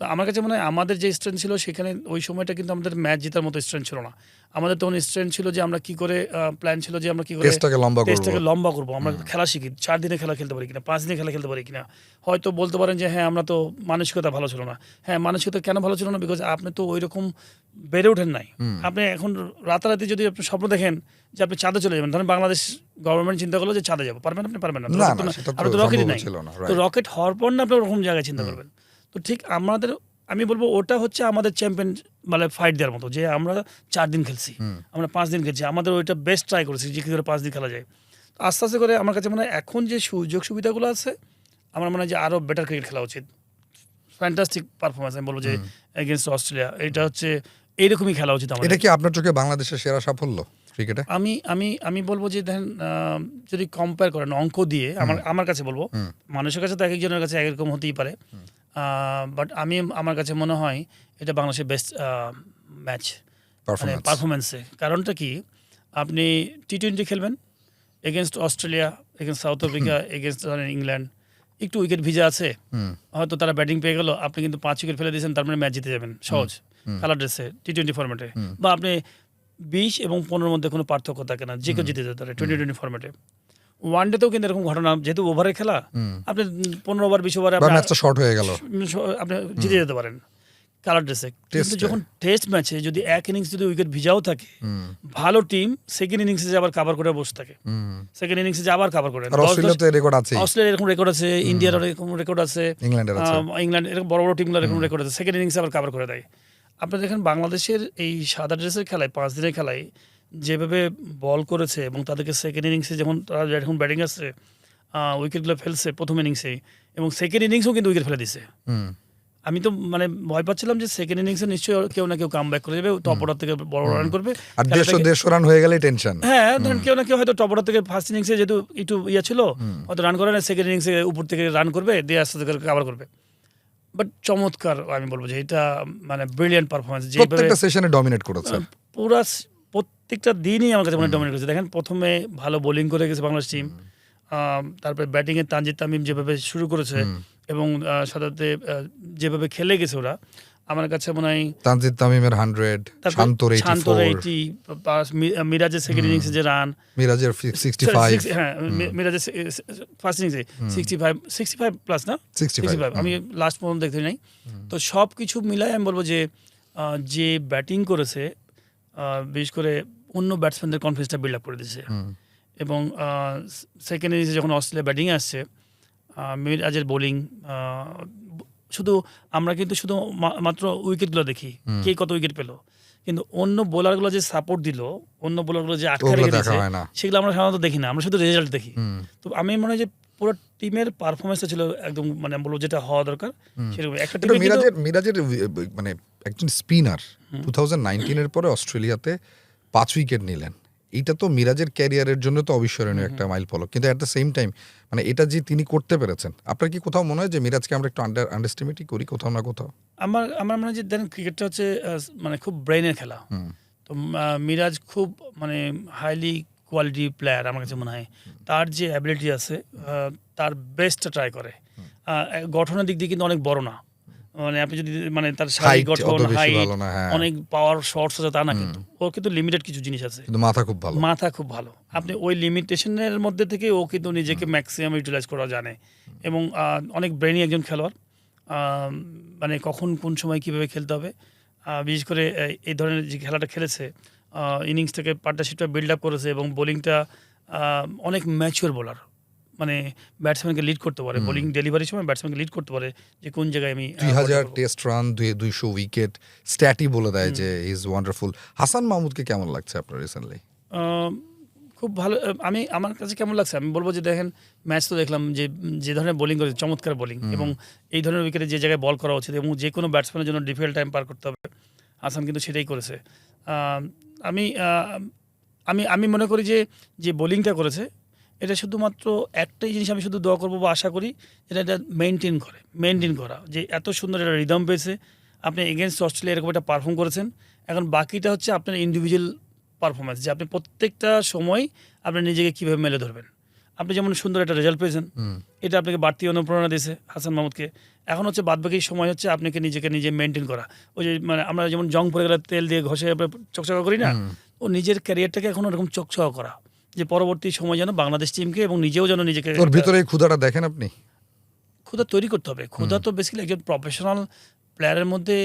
Speaker 2: তো আমার কাছে মনে হয় আমাদের যে স্ট্রেংথ ছিল সেখানে ওই সময়টা কিন্তু আমাদের ম্যাচ জেতার মতো স্ট্রেংথ ছিল না। আমাদের তখন স্ট্রেংথ ছিল যে আমরা কি করে, প্ল্যান ছিল যে আমরা কি করে
Speaker 1: টেস্টটাকে
Speaker 2: লম্বা করবো, আমরা খেলা শিখি, 4 দিনে খেলা খেলতে পারি কিনা, 5 দিনে খেলা খেলতে পারি কিনা। হয়তো বলতে পারেন যে হ্যাঁ আমরা তো মানসিকতা ভালো ছিল না। হ্যাঁ, মানসিকতা কেন ভালো ছিল না? বিকজ আপনি তো ওই রকম বেড়ে ওঠেন নাই। আপনি এখন রাতারাতি যদি আপনি স্বপ্ন দেখেন যে আপনি চাঁদে চলে যাবেন, ধরেন বাংলাদেশ গভর্নমেন্ট চিন্তা করলো যে চাঁদে যাবো, পারবেন? আপনি পারবেন না, আপনি তো রকেটই নাই। তো রকেট হওয়ার পর না আপনি ওরকম জায়গায় চিন্তা করবেন। তো ঠিক আমি বলবো ওটা হচ্ছে আমাদের চ্যাম্পিয়ন মানে ফাইট দেওয়ার মতো, যে আমরা 4 দিন খেলছি, আমরা 5 দিন খেলছি, আমাদের ওইটা বেস্ট ট্রাই করেছি যে কী করে 5 দিন খেলা যায়। আস্তে আস্তে করে আমার কাছে মনে হয় এখন যে সুযোগ সুবিধাগুলো আছে, আমার মনে হয় যে আরও বেটার ক্রিকেট খেলা উচিত। ফ্যান্টাস্টিক পারফরমেন্স আমি বলবো যে এগেনস্ট অস্ট্রেলিয়া, এটা হচ্ছে এইরকমই খেলা উচিত আমাদের।
Speaker 1: এটা কি আপনার চোখে বাংলাদেশের সেরা সাফল্য ক্রিকেটে?
Speaker 2: আমি বলবো যে দেখেন, যদি কম্পেয়ার করেন অঙ্ক দিয়ে, আমার কাছে বলবো, মানুষের কাছে তো এক একজনের কাছে একরকম হতেই পারে, বাট আমার কাছে মনে হয় এটা বাংলাদেশের বেস্ট ম্যাচ মানে পারফরমেন্সে। কারণটা কি, আপনি টি-20 খেলবেন against Australia, against south Africa, against England, একটু উইকেট ভিজা আছে, হয়তো তারা ব্যাটিং পেয়ে গেল, আপনি কিন্তু 5 উইকেট ফেলে দিয়েছেন, তার মানে ম্যাচ জিতে যাবেন সহজ কালার ড্রেসে টি-20 ফরম্যাটে। বা আপনি 20 এবং 15-র মধ্যে কোনো পার্থক্য থাকে না, যে কেউ জিতে যেতে পারে টি-20 ফরম্যাটে। ওয়ানডেতেও কিন্তু এরকম ঘটনা, যেহেতু ওভারের খেলা, আপনি 15 ওভার 20 ওভারে
Speaker 1: ম্যাচটা শর্ট হয়ে গেল,
Speaker 2: আপনি জিতে যেতে পারেন কালার ড্রেসে। কিন্তু যখন টেস্ট ম্যাচে যদি এক ইনিংস যদি উইকেট ভিজাও থাকে, ভালো টিম সেকেন্ড ইনিংসে যে আবার কভার করে বসে থাকে, সেকেন্ড ইনিংসে যে আবার কভার করে। অস্ট্রেলিয়ার এরকম রেকর্ড আছে, ইন্ডিয়ার এরকম রেকর্ড আছে, ইংল্যান্ড এরকম বড় বড় টিমগুলো এরকম রেকর্ড আছে, সেকেন্ড ইনিংসে আবার কভার করে দেয়। আপনি দেখেন বাংলাদেশের এই সাদা ড্রেসের খেলায়, 5 দিনের খেলায় যেভাবে বল করেছে, এবং তাদেরকে সেকেন্ড ইনিংসে যখন তারা এখন ব্যাটিং আসছে, উইকেটগুলো ফেলছে প্রথম ইনিংসেই, এবং সেকেন্ড ইনিংসেও কিন্তু উইকেট ফেলে দিছে। আমি তো মানে ভয় পাচ্ছিলাম যে সেকেন্ড ইনিংসে নিশ্চয়ই কেউ না কেউ কাম ব্যাক করে যাবে, টপ অর্ডার থেকে বড় রান করবে,
Speaker 1: আর 150 রান হয়ে গেলে টেনশন।
Speaker 2: হ্যাঁ, ধরেন কেউ না কেউ হয়তো টপ অর্ডার থেকে ফার্স্ট ইনিংসে যেহেতু একটু ছিল, হয়তো রান করে না, সেকেন্ড ইনিংসে উপর থেকে রান করবে, দিয়ে আস্তে আস্তে কাভার করবে। বাট চমৎকার, আমি বলবো যে এটা মানে ব্রিলিয়ান্ট পারফরমেন্স, যে
Speaker 1: প্রত্যেকটা সেশনে ডমিনেট করেছে,
Speaker 2: পুরো প্রত্যেকটা দিনই আমার কাছে মনে ডমিনেট করেছে। দেখেন প্রথমে ভালো বোলিং করে গেছে বাংলাদেশ টিম, তারপরে ব্যাটিংয়ে তানজিদ তামিম যেভাবে শুরু করেছে এবং সাথে যেভাবে খেলে গেছে ওরা, আমার কাছে মনে হয়
Speaker 1: তানজিদ তামিমের 100, শান্তর
Speaker 2: 80, মিরাজের সেকেন্ড ইনিংসে যে রান,
Speaker 1: মিরাজের 65,
Speaker 2: হ্যাঁ মিরাজের ফার্স্ট ইনিংসে 65 প্লাস না 65, আমি লাস্ট পর্যন্ত দেখতে নাই। তো সব কিছু মিলাই আমি বলবো যে যে ব্যাটিং করেছে, বিশেষ করে অন্য ব্যাটসম্যানদের কনফিডেন্সটা বিল্ড আপ করে দিয়েছে। এবং সেকেন্ড ইনিংসে যখন অস্ট্রেলিয়া ব্যাটিংয়ে আসছে, মিরাজের বোলিং, শুধু আমরা কিন্তু শুধু মাত্র উইকেটগুলো দেখি, কে কত উইকেট পেল, কিন্তু অন্য বোলারগুলো যে সাপোর্ট দিল, অন্য বোলারগুলো যে আটকে রেখে দিয়েছে, সেগুলো আমরা সাধারণত দেখি না, আমরা শুধু রেজাল্ট দেখি। তো আমি মনে হয় যে পুরো টিমের পারফরমেন্সটা ছিল একদম মানে বলবো যেটা হওয়া দরকার সেরকম একটা টিম।
Speaker 1: মিরাজের মানে একজন স্পিনার 2019 এর পরে অস্ট্রেলিয়াতে 5 উইকেট নিলেন, এইটা তো মিরাজের ক্যারিয়ারের জন্য তো অবিস্মরণীয় একটা মাইল ফলক, কিন্তু অ্যাট দ্য সেম টাইম মানে এটা যে তিনি করতে পেরেছেন, আপনার কি কোথাও মনে হয় যে মিরাজকে আমরা একটু আন্ডারস্টিমেটই করি কোথাও না কোথাও?
Speaker 2: আমার মনে হয় যে দেখেন ক্রিকেটটা হচ্ছে মানে খুব ব্রেনের খেলা। তো মিরাজ খুব মানে হাইলি কোয়ালিটি প্লেয়ার আমার কাছে মনে হয়। তার যে অ্যাবিলিটি আছে তার বেস্টটা ট্রাই করে। গঠনের দিক দিয়ে কিন্তু অনেক বড় না, মানে আপনি যদি মানে তার শারীরিক
Speaker 1: Height
Speaker 2: গঠন,
Speaker 1: অত বেশি
Speaker 2: হাইট,
Speaker 1: ভালো না, হ্যাঁ।
Speaker 2: অনেক পাওয়ার শর্টস আছে তা না, কিন্তু ওর কিন্তু লিমিটেড কিছু জিনিস আছে।
Speaker 1: কিন্তু মাথা খুব ভালো।
Speaker 2: মাথা খুব ভালো। আপনি ওই লিমিটেশনের মধ্যে থেকে ও কিন্তু নিজেকে ম্যাক্সিমাম ইউটিলাইজ করা জানে এবং অনেক ব্রেনি একজন খেলোয়াড়। মানে কখন কোন সময় কীভাবে খেলতে হবে, বিশেষ করে এই ধরনের যে খেলাটা খেলেছে, ইনিংসটাকে পার্টনারশিপটা বিল্ড আপ করেছে এবং বোলিংটা অনেক ম্যাচিওর বোলার, মানে ব্যাটসম্যানকে লিড করতে পারে, বোলিং ডেলিভারির সময় ব্যাটসম্যানকে লিড করতে পারে যে কোন জায়গায় আমি
Speaker 1: 2000 টেস্ট রান, 200 উইকেট, স্ট্যাটই বলে দেয় যে হি ইজ ওয়ান্ডারফুল। হাসান মাহমুদকে কেমন লাগছে আপনার রিসেন্টলি?
Speaker 2: খুব ভালো। আমার কাছে কেমন লাগছে আমি বলবো যে দেখেন, ম্যাচ তো দেখলাম যে যে ধরনের বোলিং করেছে, চমৎকার বোলিং, এবং এই ধরনের উইকেটে যে জায়গায় বল করা উচিত এবং যে কোনো ব্যাটসম্যানের জন্য ডিফিকাল্ট টাইম পার করতে হবে, হাসান কিন্তু সেটাই করেছে। আমি আমি আমি মনে করি যে যে বোলিংটা করেছে এটা শুধুমাত্র একটাই জিনিস আমি শুধু দোয়া করবো বা আশা করি, এটা মেনটেন করা, যে এত সুন্দর একটা রিদম পেয়েছে। আপনি এগেনস্ট অস্ট্রেলিয়া এরকম একটা পারফর্ম করেছেন, এখন বাকিটা হচ্ছে আপনার ইন্ডিভিজুয়াল পারফরমেন্স, যে আপনি প্রত্যেকটা সময় আপনি নিজেকে কীভাবে মেলে ধরবেন। আপনি যেমন সুন্দর একটা রেজাল্ট পেয়েছেন, এটা আপনাকে বাড়তি অনুপ্রেরণা দিয়েছে হাসান মাহমুদকে। এখন হচ্ছে বাদবাকি সময় হচ্ছে আপনাকে নিজে মেনটেন করা। ওই যে মানে আমরা যেমন জং পড়ে গেলে তেল দিয়ে ঘষে চকচকা করি না, ও নিজের ক্যারিয়ারটাকে এখন এরকম চকচকা করা, যে পরবর্তী সময় যেন বাংলাদেশ টিমকে এবং নিজেও যেন নিজেকে
Speaker 1: ওর ভিতরে এই ক্ষুধাটা দেখেন আপনি?
Speaker 2: ক্ষুধা তৈরি করতে হবে। ক্ষুধা তো বেসিক্যালি একজন প্রফেশনাল প্লেয়ারের মধ্যে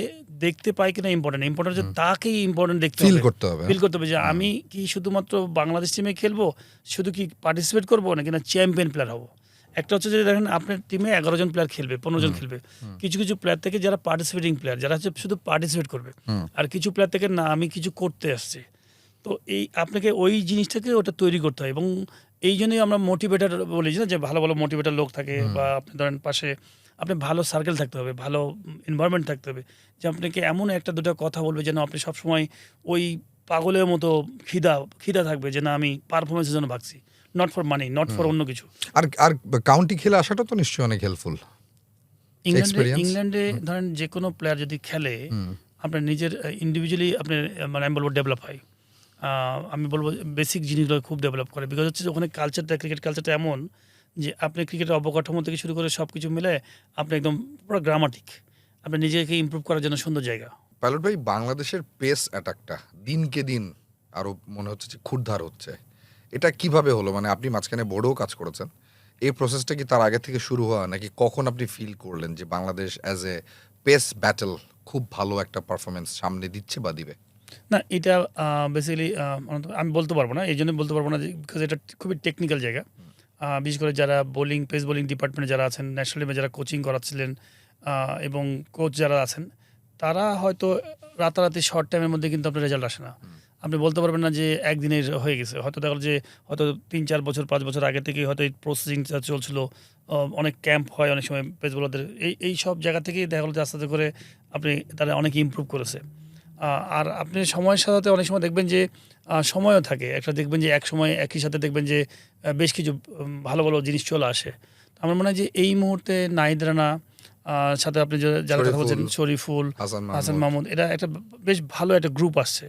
Speaker 2: দেখতে পাই কিনা ইম্পর্টেন্ট যে তাকেই ইম্পর্টেন্ট দেখতে
Speaker 1: ফিল
Speaker 2: হবে,
Speaker 1: করতে হবে।
Speaker 2: ফিল করতে হবে যে আমি কি শুধুমাত্র বাংলাদেশ টিমে খেলবো, শুধু কি পার্টিসিপেট করবো, নাকি না চ্যাম্পিয়ন প্লেয়ার হবো। একটা হচ্ছে যে দেখেন আপনার টিমে 11 জন প্লেয়ার খেলবে, 15 জন খেলবে, কিছু কিছু প্লেয়ার থেকে যারা পার্টিসিপেটিং প্লেয়ার, যারা হচ্ছে শুধু পার্টিসিপেট করবে, আর কিছু প্লেয়ার থেকে না আমি কিছু করতে আসছি। তো এই আপনাকে ওই জিনিসটাকে ওটা তৈরি করতে হয় এবং এই জন্যই আমরা মোটিভেটার বলি যে ভালো ভালো মোটিভেটার লোক থাকে, বা আপনি ধরেন পাশে আপনি ভালো সার্কেল থাকতে হবে, ভালো এনভায়রনমেন্ট থাকতে হবে, যে আপনাকে এমন একটা দুটো কথা বলবে যেন আপনি সবসময় ওই পাগলের মতো খিদা থাকবে, যে না আমি পারফরমেন্সের জন্য ভাগছি, not for money, not for অন্য কিছু।
Speaker 1: আর আর কাউন্টি খেলে আসাটা তো নিশ্চয়ই অনেক হেল্পফুল।
Speaker 2: ইংল্যান্ডে ধরেন যে কোনো প্লেয়ার যদি খেলে, আপনার নিজের ইন্ডিভিজুয়ালি আপনার মানে আমি বলবো ডেভেলপ হয়। আমি বলবো বেসিক জিনিসগুলো খুব ডেভেলপ করে, বিকজ হচ্ছে যে ওখানে কালচারটা, ক্রিকেট কালচারটা এমন যে আপনি ক্রিকেটের অবকাঠামো থেকে শুরু করে সব কিছু মিলে আপনি একদম পুরো গ্রামাটিক, আপনি নিজেকে ইমপ্রুভ করার জন্য সুন্দর জায়গা।
Speaker 1: পাইলট ভাই, বাংলাদেশের পেস অ্যাটাকটা দিনকে দিন আরো মনে হচ্ছে যে ক্ষুরধার হচ্ছে, এটা কিভাবে হলো? মানে আপনি মাঝখানে বোর্ডেও কাজ করেছেন, এই প্রসেসটা কি তার আগে থেকে শুরু হওয়া, নাকি কখন আপনি ফিল করলেন যে Bangladesh as a pace battle খুব ভালো একটা পারফরমেন্স সামনে দিচ্ছে বা দিবে?
Speaker 2: না, এটা বেসিক্যালি আমি বলতে পারবো না, এই জন্য বলতে পারবো না বিকজ এটা খুবই টেকনিক্যাল জায়গা। বিশেষ করে যারা পেস বোলিং ডিপার্টমেন্টে যারা আছেন, ন্যাশনাল টিমে যারা কোচিং করাচ্ছিলেন এবং কোচ যারা আছেন, তারা হয়তো রাতারাতি শর্ট টাইমের মধ্যে কিন্তু আপনার রেজাল্ট আসে না। আপনি বলতে পারবেন না যে একদিনের হয়ে গেছে, হয়তো দেখা গেল যে হয়তো 3-4 বছর 5 বছর আগে থেকেই হয়তো এই প্রসেসিংটা চলছিল। অনেক ক্যাম্প হয় অনেক সময় পেস বোলারদের, এই সব জায়গা থেকেই দেখা গেলো যে আস্তে আস্তে করে আপনি তারা অনেক ইমপ্রুভ করেছে। আর আপনি সময়ের সাথে অনেক সময় দেখবেন যে সময়ও থাকে একটা, দেখবেন যে এক সময় একই সাথে দেখবেন যে বেশ কিছু ভালো ভালো জিনিস চলে আসে। তো আমার মনে হয় যে এই মুহূর্তে নাহিদ রানা সাথে আপনি যারা কথা বলছেন, শরীফুল, হাসান মাহমুদ, এটা একটা বেশ ভালো একটা গ্রুপ আসছে।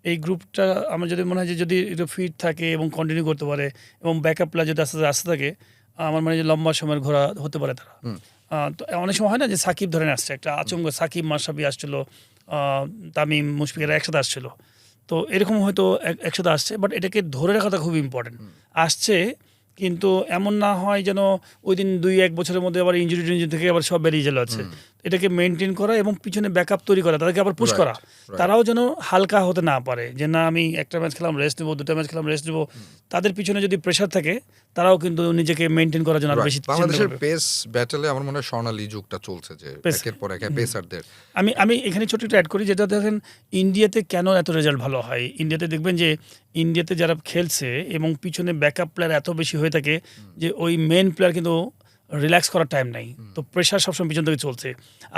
Speaker 2: এই গ্রুপটা আমার যদি মনে হয় যে যদি একটু ফিট থাকে এবং কন্টিনিউ করতে পারে এবং ব্যাকআপ প্লেয়ার যদি আস্তে আস্তে আসতে থাকে, আমার মনে হয় যে লম্বা সময়ের ঘোরা হতে পারে তারা। তো অনেক সময় হয় না যে সাকিব ধরেন আসছে, একটা আচমক সাকিব মাশরাফি আসছিল, তামিম মুশফিকেরা একসাথে আসছিল, তো এরকম হয়তো একসাথে আসছে, বাট এটাকে ধরে রাখাটা খুব ইম্পর্টেন্ট। আসছে কিন্তু এমন না হয় যেন ওই দিন 2-1 বছরের মধ্যে আবার ইঞ্জুরি থেকে আবার সব বেরিয়ে চলে আছে। এটাকে মেনটেন করা এবং পিছনে ব্যাকআপ তৈরি করা, তাদেরকে আবার পুশ করা, তারাও যেন হালকা হতে না পারে, যে না আমি একটা ম্যাচ খেলাম রেস্ট নেবো, 2টা ম্যাচ খেলাম রেস্ট নেবো। তাদের পিছনে যদি প্রেশার থাকে, তারাও কিন্তু নিজেকে মেনটেন করার জন্য আরো বেশি।
Speaker 1: বাংলাদেশের পেস ব্যাটলে আমার মনে হয় স্বর্ণালী যুগটা চলছে, যে একের পর এক পেসারদের।
Speaker 2: আমি এখানে ছোট একটা অ্যাড করি, যেটা দেখেন ইন্ডিয়াতে কেন এত রেজাল্ট ভালো হয়। ইন্ডিয়াতে দেখবেন যে ইন্ডিয়াতে যারা খেলছে এবং পিছনে ব্যাকআপ প্লেয়ার এত বেশি হয়ে থাকে যে ওই মেন প্লেয়ার কিন্তু রিল্যাক্স করার টাইম নাই। তো প্রেশার সবসময় পিছন থেকে চলছে।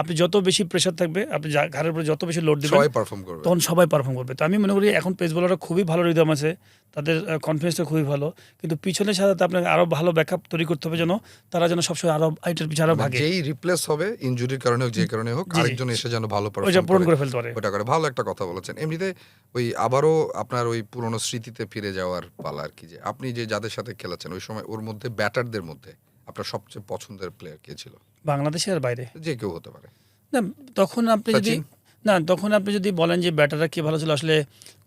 Speaker 2: আপনি যত বেশি প্রেশার থাকবে, আপনি ঘাড়ের উপরে যত বেশি লোড দিবেন,
Speaker 1: সবাই পারফর্ম করবে।
Speaker 2: তখন সবাই পারফর্ম করবে। তো আমি মনে করি এখন পেস বোলাররা খুবই ভালো রিদম আছে, তাদের কনফিডেন্সটা খুবই ভালো, কিন্তু পিছনের সাথে আপনাকে আরও ভালো ব্যাকআপ তৈরি করতে হবে যেন তারা যেন সবসময় আরও আইটের পিছনে আরও ভাগে,
Speaker 1: যেই রিপ্লেস হবে ইনজুরির কারণে হোক, যে কারণে হোক,
Speaker 2: জি, জি।
Speaker 1: আরেকজন এসে যেন ভালো
Speaker 2: ওইটা
Speaker 1: পারফর্ম
Speaker 2: পূরণ করে ফেলতে পারে।
Speaker 1: ওটা করে। ভালো একটা কথা বলেছেন। এমনিতে ওই আবারও আপনার ওই পুরনো স্মৃতিতে ফিরে যাওয়ার পালা আর কি, যে আপনি যে যাদের সাথে খেলেছেন ওই সময়, ওর মধ্যে ব্যাটারদের মধ্যে আপনার সবচেয়ে পছন্দের প্লেয়ার কে ছিল?
Speaker 2: বাংলাদেশে আর বাইরে
Speaker 1: যে কেউ হতে পারে।
Speaker 2: না, তখন আপনি যদি
Speaker 1: সচিন?
Speaker 2: তখন আপনি যদি বলেন যে ব্যাটাররা কে ভালো ছিল, আসলে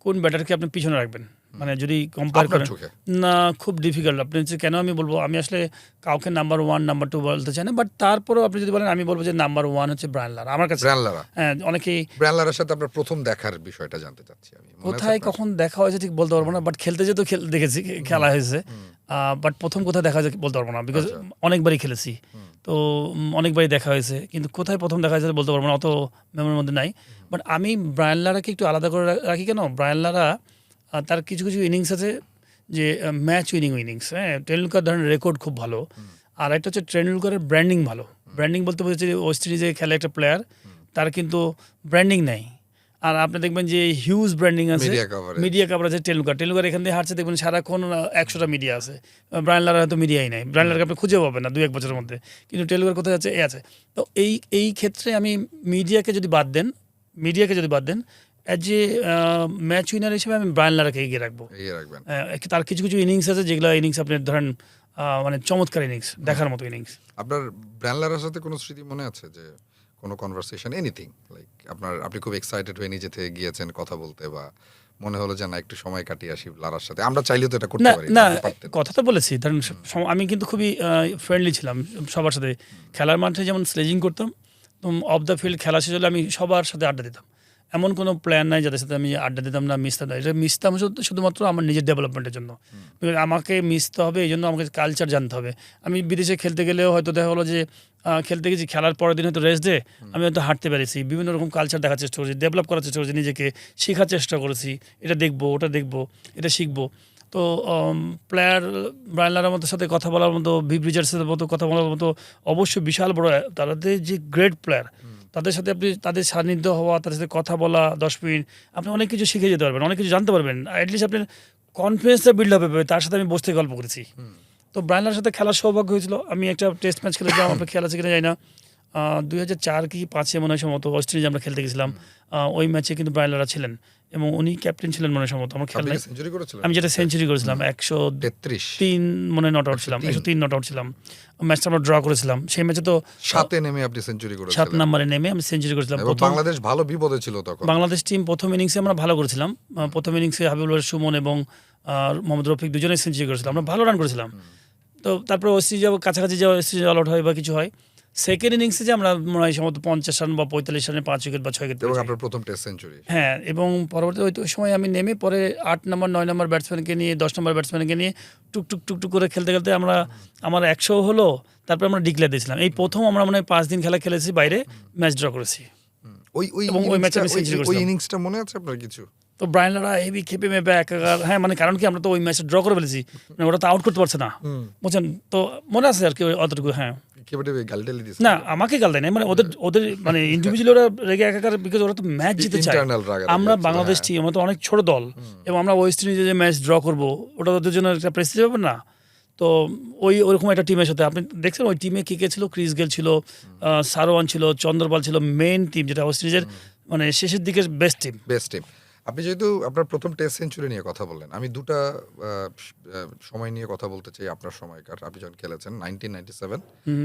Speaker 2: কোন ব্যাটারকে আপনি পিছনে রাখবেন, মানে যদি কম্পেয়ার
Speaker 1: আপনার
Speaker 2: করেন,
Speaker 1: চোখে?
Speaker 2: না খুব ডিফিকাল্ট। আপনি হচ্ছে কেন আমি বলবো, আমি আসলে কাউকে নাম্বার 1 নাম্বার 2 বলতে চাই না, বাট তারপরেও আপনি যদি বলেন, আমি বলবো যে নাম্বার 1 হচ্ছে ব্রায়ান লারা আমার কাছে।
Speaker 1: Brian Lara.
Speaker 2: হ্যাঁ, অনেকেই
Speaker 1: ব্রায়ান লারার সাথে আপনার প্রথম দেখার বিষয়টা জানতে চাচ্ছি আমি। মনে আছে
Speaker 2: কোথায়
Speaker 1: আপনার?
Speaker 2: কখন দেখা হয়েছে ঠিক বলতে পারবো না, বাট খেলতে যেহেতু দেখেছি, খেলা হয়েছে, বাট প্রথম কোথায় দেখা হয়েছে বলতে পারবো না, বিকজ
Speaker 1: আচ্ছা।
Speaker 2: অনেকবারই খেলেছি। তো অনেকবারই দেখা হয়েছে, কিন্তু কোথায় প্রথম দেখা হয়েছে বলতে পারবো না, অত মেমোরির মধ্যে নাই। বাট আমি ব্রায়ান লারাকে একটু আলাদা করে রাখি। কেন? ব্রায়ান লারা তার কিছু কিছু ইনিংস আছে যে ম্যাচ উইনিং ইনিংস। হ্যাঁ, টেন্ডুলকার ধরেন রেকর্ড খুব ভালো, আর একটা হচ্ছে টেন্ডুলকারের ব্র্যান্ডিং ভালো। ব্র্যান্ডিং বলতে বোঝাচ্ছে যে ওয়েস্ট ইন্ডিজে খেলে একটা প্লেয়ার, তার কিন্তু ব্র্যান্ডিং নেই। আর আপনি দেখবেন যে হিউজ ব্র্যান্ডিং আছে,
Speaker 1: Media coverage।
Speaker 2: মিডিয়া কভার আছে। টেন্ডুলকার এখান দিয়ে হাঁটছে, দেখবেন সারাক্ষণ 100টা মিডিয়া আছে। ব্রায়ান লারার হয়তো মিডিয়াই নাই, ব্রায়ান লারাকে আপনি খুঁজে পাবেন না 2-1 বছরের মধ্যে, কিন্তু টেন্ডুলকার কোথায় আছে? আছে। তো এই ক্ষেত্রে আমি মিডিয়াকে যদি বাদ দেন অ্যাজ এ ম্যাচ উইনার হিসেবে আমি ব্রায়ান লারাকে এগিয়ে রাখবো।
Speaker 1: এগিয়ে রাখবেন।
Speaker 2: তার কিছু কিছু ইনিংস আছে যেগুলো ইনিংস আপনি ধরেন মানে চমৎকার ইনিংস, দেখার মতো ইনিংস।
Speaker 1: আপনার ব্রায়ান লারার সাথে কোনো স্মৃতি মনে আছে, যে কোনো কনভারসেশন, এনিথিং লাইক আপনি খুব এক্সাইটেড হয়ে নিজে থেকে গিয়েছেন কথা বলতে, বা মনে হলো যে না একটু সময় কাটিয়ে আসি লারার সাথে? আমরা চাইলেও তো এটা করতে
Speaker 2: না
Speaker 1: পারি
Speaker 2: না,
Speaker 1: আপনি পারতেন।
Speaker 2: কথা তো বলেছি, ধরেন আমি কিন্তু খুবই ফ্রেন্ডলি ছিলাম সবার সাথে। খেলার মাঠে যেমন স্লেজিং করতাম, অফ দ্য ফিল্ড খেলা শেষ হলে আমি সবার সাথে আড্ডা দিতাম। এমন কোনো প্ল্যান নাই যাদের সাথে আমি আড্ডা দিতাম না, মিশতাম না। এটা মিশতাম শুধুমাত্র আমার নিজের ডেভেলপমেন্টের জন্য। Because আমাকে মিশতে হবে, এই জন্য আমাকে কালচার জানতে হবে। আমি বিদেশে খেলতে গেলেও হয়তো দেখা হলো যে খেলতে গেছি, খেলার পরের দিন হয়তো রেস্ট ডে, আমি হয়তো হাঁটতে পেরেছি, বিভিন্ন রকম কালচার দেখার চেষ্টা করেছি, ডেভেলপ করার চেষ্টা করেছি, নিজেকে শেখার চেষ্টা করেছি, এটা দেখবো, ওটা দেখবো, এটা শিখবো। তো প্লেয়ার ব্রায়ান লারার মতো সাথে কথা বলার মতো, ভিভ রিচার্ডসের মতো কথা বলার মতো অবশ্যই বিশাল বড়, তাদের যে গ্রেট প্লেয়ার, তাদের সাথে আপনি তাদের সান্নিধ্য হওয়া, তাদের সাথে কথা বলা 10 মিনিট, আপনি অনেক কিছু শিখে যেতে পারবেন, অনেক কিছু জানতে পারবেন। অ্যাটলিস্ট আপনার কনফিডেন্সটা বিল্ড হবে, তার সাথে আমি বসতে গল্প করেছি। তো ব্রায়ান লারার সাথে খেলার সৌভাগ্য হয়েছিল। আমি একটা টেস্ট ম্যাচ খেলেছিলাম, আপনার খেলা আছে কিনা জানি না, 2004 কি 5 মনে হয় সম্ভবত ওয়েস্ট ইন্ডিজ আমরা খেলতে গেছিলাম। ওই ম্যাচে কিন্তু ব্রায়ান লারা ছিলেন এবং উনি ক্যাপ্টেন ছিলেন মনে হয় সম্ভবত। আমার খেয়াল নাই,
Speaker 1: সেঞ্চুরি করেছিলেন?
Speaker 2: আমি যেটা সেঞ্চুরি করেছিলাম
Speaker 1: 33
Speaker 2: মনে নট আউট ছিলাম, 103 নট আউট ছিলাম। ম্যাচটা আমরা ড্র করেছিলাম। সেই ম্যাচে তো
Speaker 1: 7-এ নেমে আপনি সেঞ্চুরি
Speaker 2: 7
Speaker 1: করেছিলেন,
Speaker 2: নম্বরে নেমে আমি সেঞ্চুরি করেছিলাম।
Speaker 1: এবং বাংলাদেশ ভালো বিপদে ছিল তখন।
Speaker 2: বাংলাদেশ টিম প্রথম ইনিংসে আমরা ভালো করেছিলাম। প্রথম ইনিংসে হাবিবুল সুমন এবং মোহাম্মদ রফিক দুজনেই সেঞ্চুরি করেছিলাম, আমরা ভালো রান করেছিলাম। তো তারপরে ওয়েস্ট ইন্ডিজ কাছাকাছি যাওয়া, ওয়েস্ট ইন্ডিজ অল আউট হয় বা কিছু হয়। সেকেন্ড ইনিংসে যে আমরা মনে হয় সম্ভবত 50 রান বা 45 রানে 5 উইকেট বা 6 উইকেট
Speaker 1: এবং
Speaker 2: পেয়েছি।
Speaker 1: আপনার প্রথম টেস্ট সেঞ্চুরি।
Speaker 2: হ্যাঁ, এবং পরবর্তী ওই সময় আমি নেমে পরে 8 নম্বর 9 নম্বর ব্যাটসম্যানকে নিয়ে 10 নম্বর ব্যাটসম্যানকে নিয়ে টুকটুক করে খেলতে আমার 100 হলো। তারপরে আমরা ডিক্লেয়ার দিয়েছিলাম। এই প্রথম আমরা মনে হয় 5 দিন খেলা খেলেছি বাইরে, ম্যাচ ড্র করেছি। এবং ওই ম্যাচে আমি সেঞ্চুরি
Speaker 1: ওই
Speaker 2: করেছিলাম।
Speaker 1: ইনিংসটা মনে আছে আপনার কিছু?
Speaker 2: তো ব্রায়ান লারা হেভি খেপে মেপে একাকার। হ্যাঁ, মানে কারণ কি আমরা তো ওই ম্যাচটা ড্র করে ফেলেছি, মানে ওরা তো আউট করতে পারছে না, বুঝছেন তো, মনে আছে আর কি অতটুকু। হ্যাঁ,
Speaker 1: গালটালি দিছে
Speaker 2: না আমাকে গাল দেয় না, মানে ওদের মানে ইন্ডিভিজুয়াল ওরা রেগে একাকার, বিকজ ওরা তো ম্যাচ জিতে চায়।
Speaker 1: ইন্টারনাল রাগারাগি
Speaker 2: আমরা
Speaker 1: ছিল,
Speaker 2: বাংলাদেশ
Speaker 1: হ্যাঁ।
Speaker 2: টিম, আমরা তো অনেক ছোট দল, এবং আমরা ওয়েস্ট ইন্ডিজে যে ম্যাচ ড্র করবো, ওটা ওদের জন্য একটা প্রেস্টিজ ব্যাপার না। তো ওইরকম একটা টিমের সাথে আপনি দেখছেন, ওই টিমে কে কে ছিল, ক্রিস গেল ছিল, সারোয়ান ছিল, চন্দ্রপাল ছিল, মেইন টিম যেটা ওয়েস্ট ইন্ডিজের মানে শেষের দিকের বেস্ট টিম।
Speaker 1: আপনি যেহেতু আপনার প্রথম টেস্ট সেঞ্চুরি নিয়ে কথা বললেন, আমি দুটা সময় নিয়ে কথা বলতে চাই আপনার সময়কার। আপনি যখন খেলেছেন 1997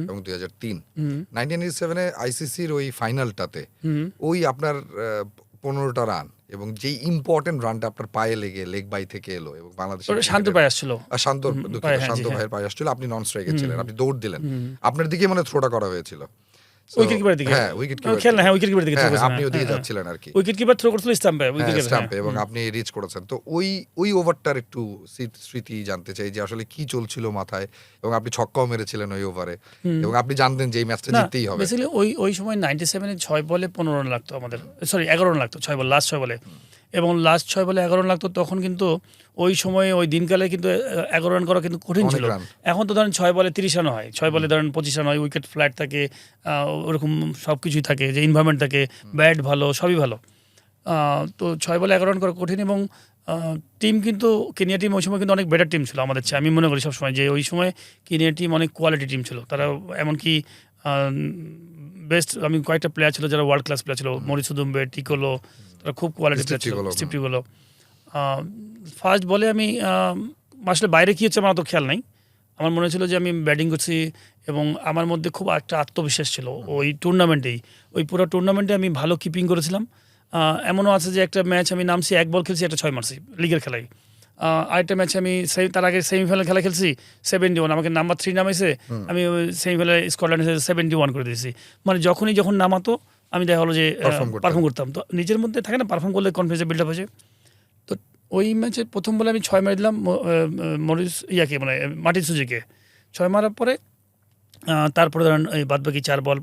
Speaker 1: এবং 2003। 1987-এ আইসিসির ওই ফাইনালটাতে ওই আপনার 15টা রান, এবং যেই ইম্পর্টেন্ট রানটা আপনার পায়ে লেগে লেগ বাই থেকে এলো, এবং বাংলাদেশের
Speaker 2: শান্ত পায়ে আসছিল,
Speaker 1: শান্ত ভাইয়ের পায়ে আসছিল, আপনি নন স্ট্রাইকে ছিলেন, আপনি দৌড় দিলেন, আপনার দিকে মানে থ্রোটা করা হয়েছিল
Speaker 2: উইকেট কিপারের দিকে।
Speaker 1: হ্যাঁ, উইকেট কিপার
Speaker 2: খেলনা, হ্যাঁ উইকেট কিপারের দিকে থ্রো করেছেন,
Speaker 1: আপনি ওদিকে যাচ্ছিলেন আর কি।
Speaker 2: উইকেট কিপার থ্রো করছিল
Speaker 1: স্টাম্পে, এবং আপনি রিচ করেছেন। তো ওই ওভারটার একটু স্মৃতি জানতে চাই, যে আসলে কি চলছিল মাথায়, এবং আপনি ছক্কাও মেরেছিলেন ওই ওভারে, এবং আপনি জানতেন যে এই ম্যাচটা জিততেই হবে।
Speaker 2: বেসিক্যালি ওই সময় 97-এ 6 বলে 15 রান লাগতো আমাদের, সরি 11 রান লাগতো 6 বল, লাস্ট 6 বলে। এবং লাস্ট 6 বলে 11 রান লাগতো, তখন কিন্তু ওই সময়ে ওই দিনকালে কিন্তু 11 রান করা কিন্তু কঠিন
Speaker 1: অনেক
Speaker 2: ছিল।
Speaker 1: রান।
Speaker 2: এখন তো ধরেন 6 বলে 30 রান হয়, 6 বলে ধরেন 25 রান হয়, উইকেট ফ্ল্যাট থাকে, ওরকম সব কিছুই থাকে, যে এনভায়রনমেন্ট থাকে, ব্যাট ভালো, সবই ভালো। তো 6 বলে 11 রান করা কঠিন। এবং টিম কিন্তু কেনিয়া টিম ওই সময় কিন্তু অনেক বেটার টিম ছিল আমাদের চেয়ে। আমি মনে করি সবসময় যে ওই সময় কেনিয়া টিম অনেক কোয়ালিটি টিম ছিল। তারা এমনকি বেস্ট, আমি কয়েকটা প্লেয়ার ছিল যারা ওয়ার্ল্ড ক্লাস প্লেয়ার ছিল, মরিস দুম্বে, টিকোলো, তারা খুব কোয়ালিটি প্লেয়ার ছিল, স্টিভ টিকোলো। ফার্স্ট বলে আমি আসলে বাইরে কী হচ্ছে আমার অত খেয়াল নাই, আমার মনে ছিল যে আমি ব্যাটিং করছি এবং আমার মধ্যে খুব একটা আত্মবিশ্বাস ছিল ওই টুর্নামেন্টেই। ওই পুরো টুর্নামেন্টে আমি ভালো কিপিং করেছিলাম। এমনও আছে যে একটা ম্যাচ আমি নামছি, 1 বল খেলছি, একটা 6 মারছি লিগের খেলায়। আরেকটা ম্যাচে আমি তার আগে সেমিফাইনাল খেলা খেলছি, 71, আমাকে নাম্বার 3 নামাইছে, আমি সেমিফাইনালে স্কটল্যান্ডে 71 করে দিয়েছি। মানে যখন নামাতো আমি দেখা হলো যে পারফর্ম করতাম। তো নিজের মধ্যে থাকে না, পারফর্ম করলে কনফিডেন্স বিল্ড আপ হয়েছে। তো ওই ম্যাচে প্রথম বলে আমি 6 মেরে দিলাম মরিস মানে মার্টিন সুজিকে। 6 মারার পরে তারপরে ধরেন এই বাদবাকি 4 বল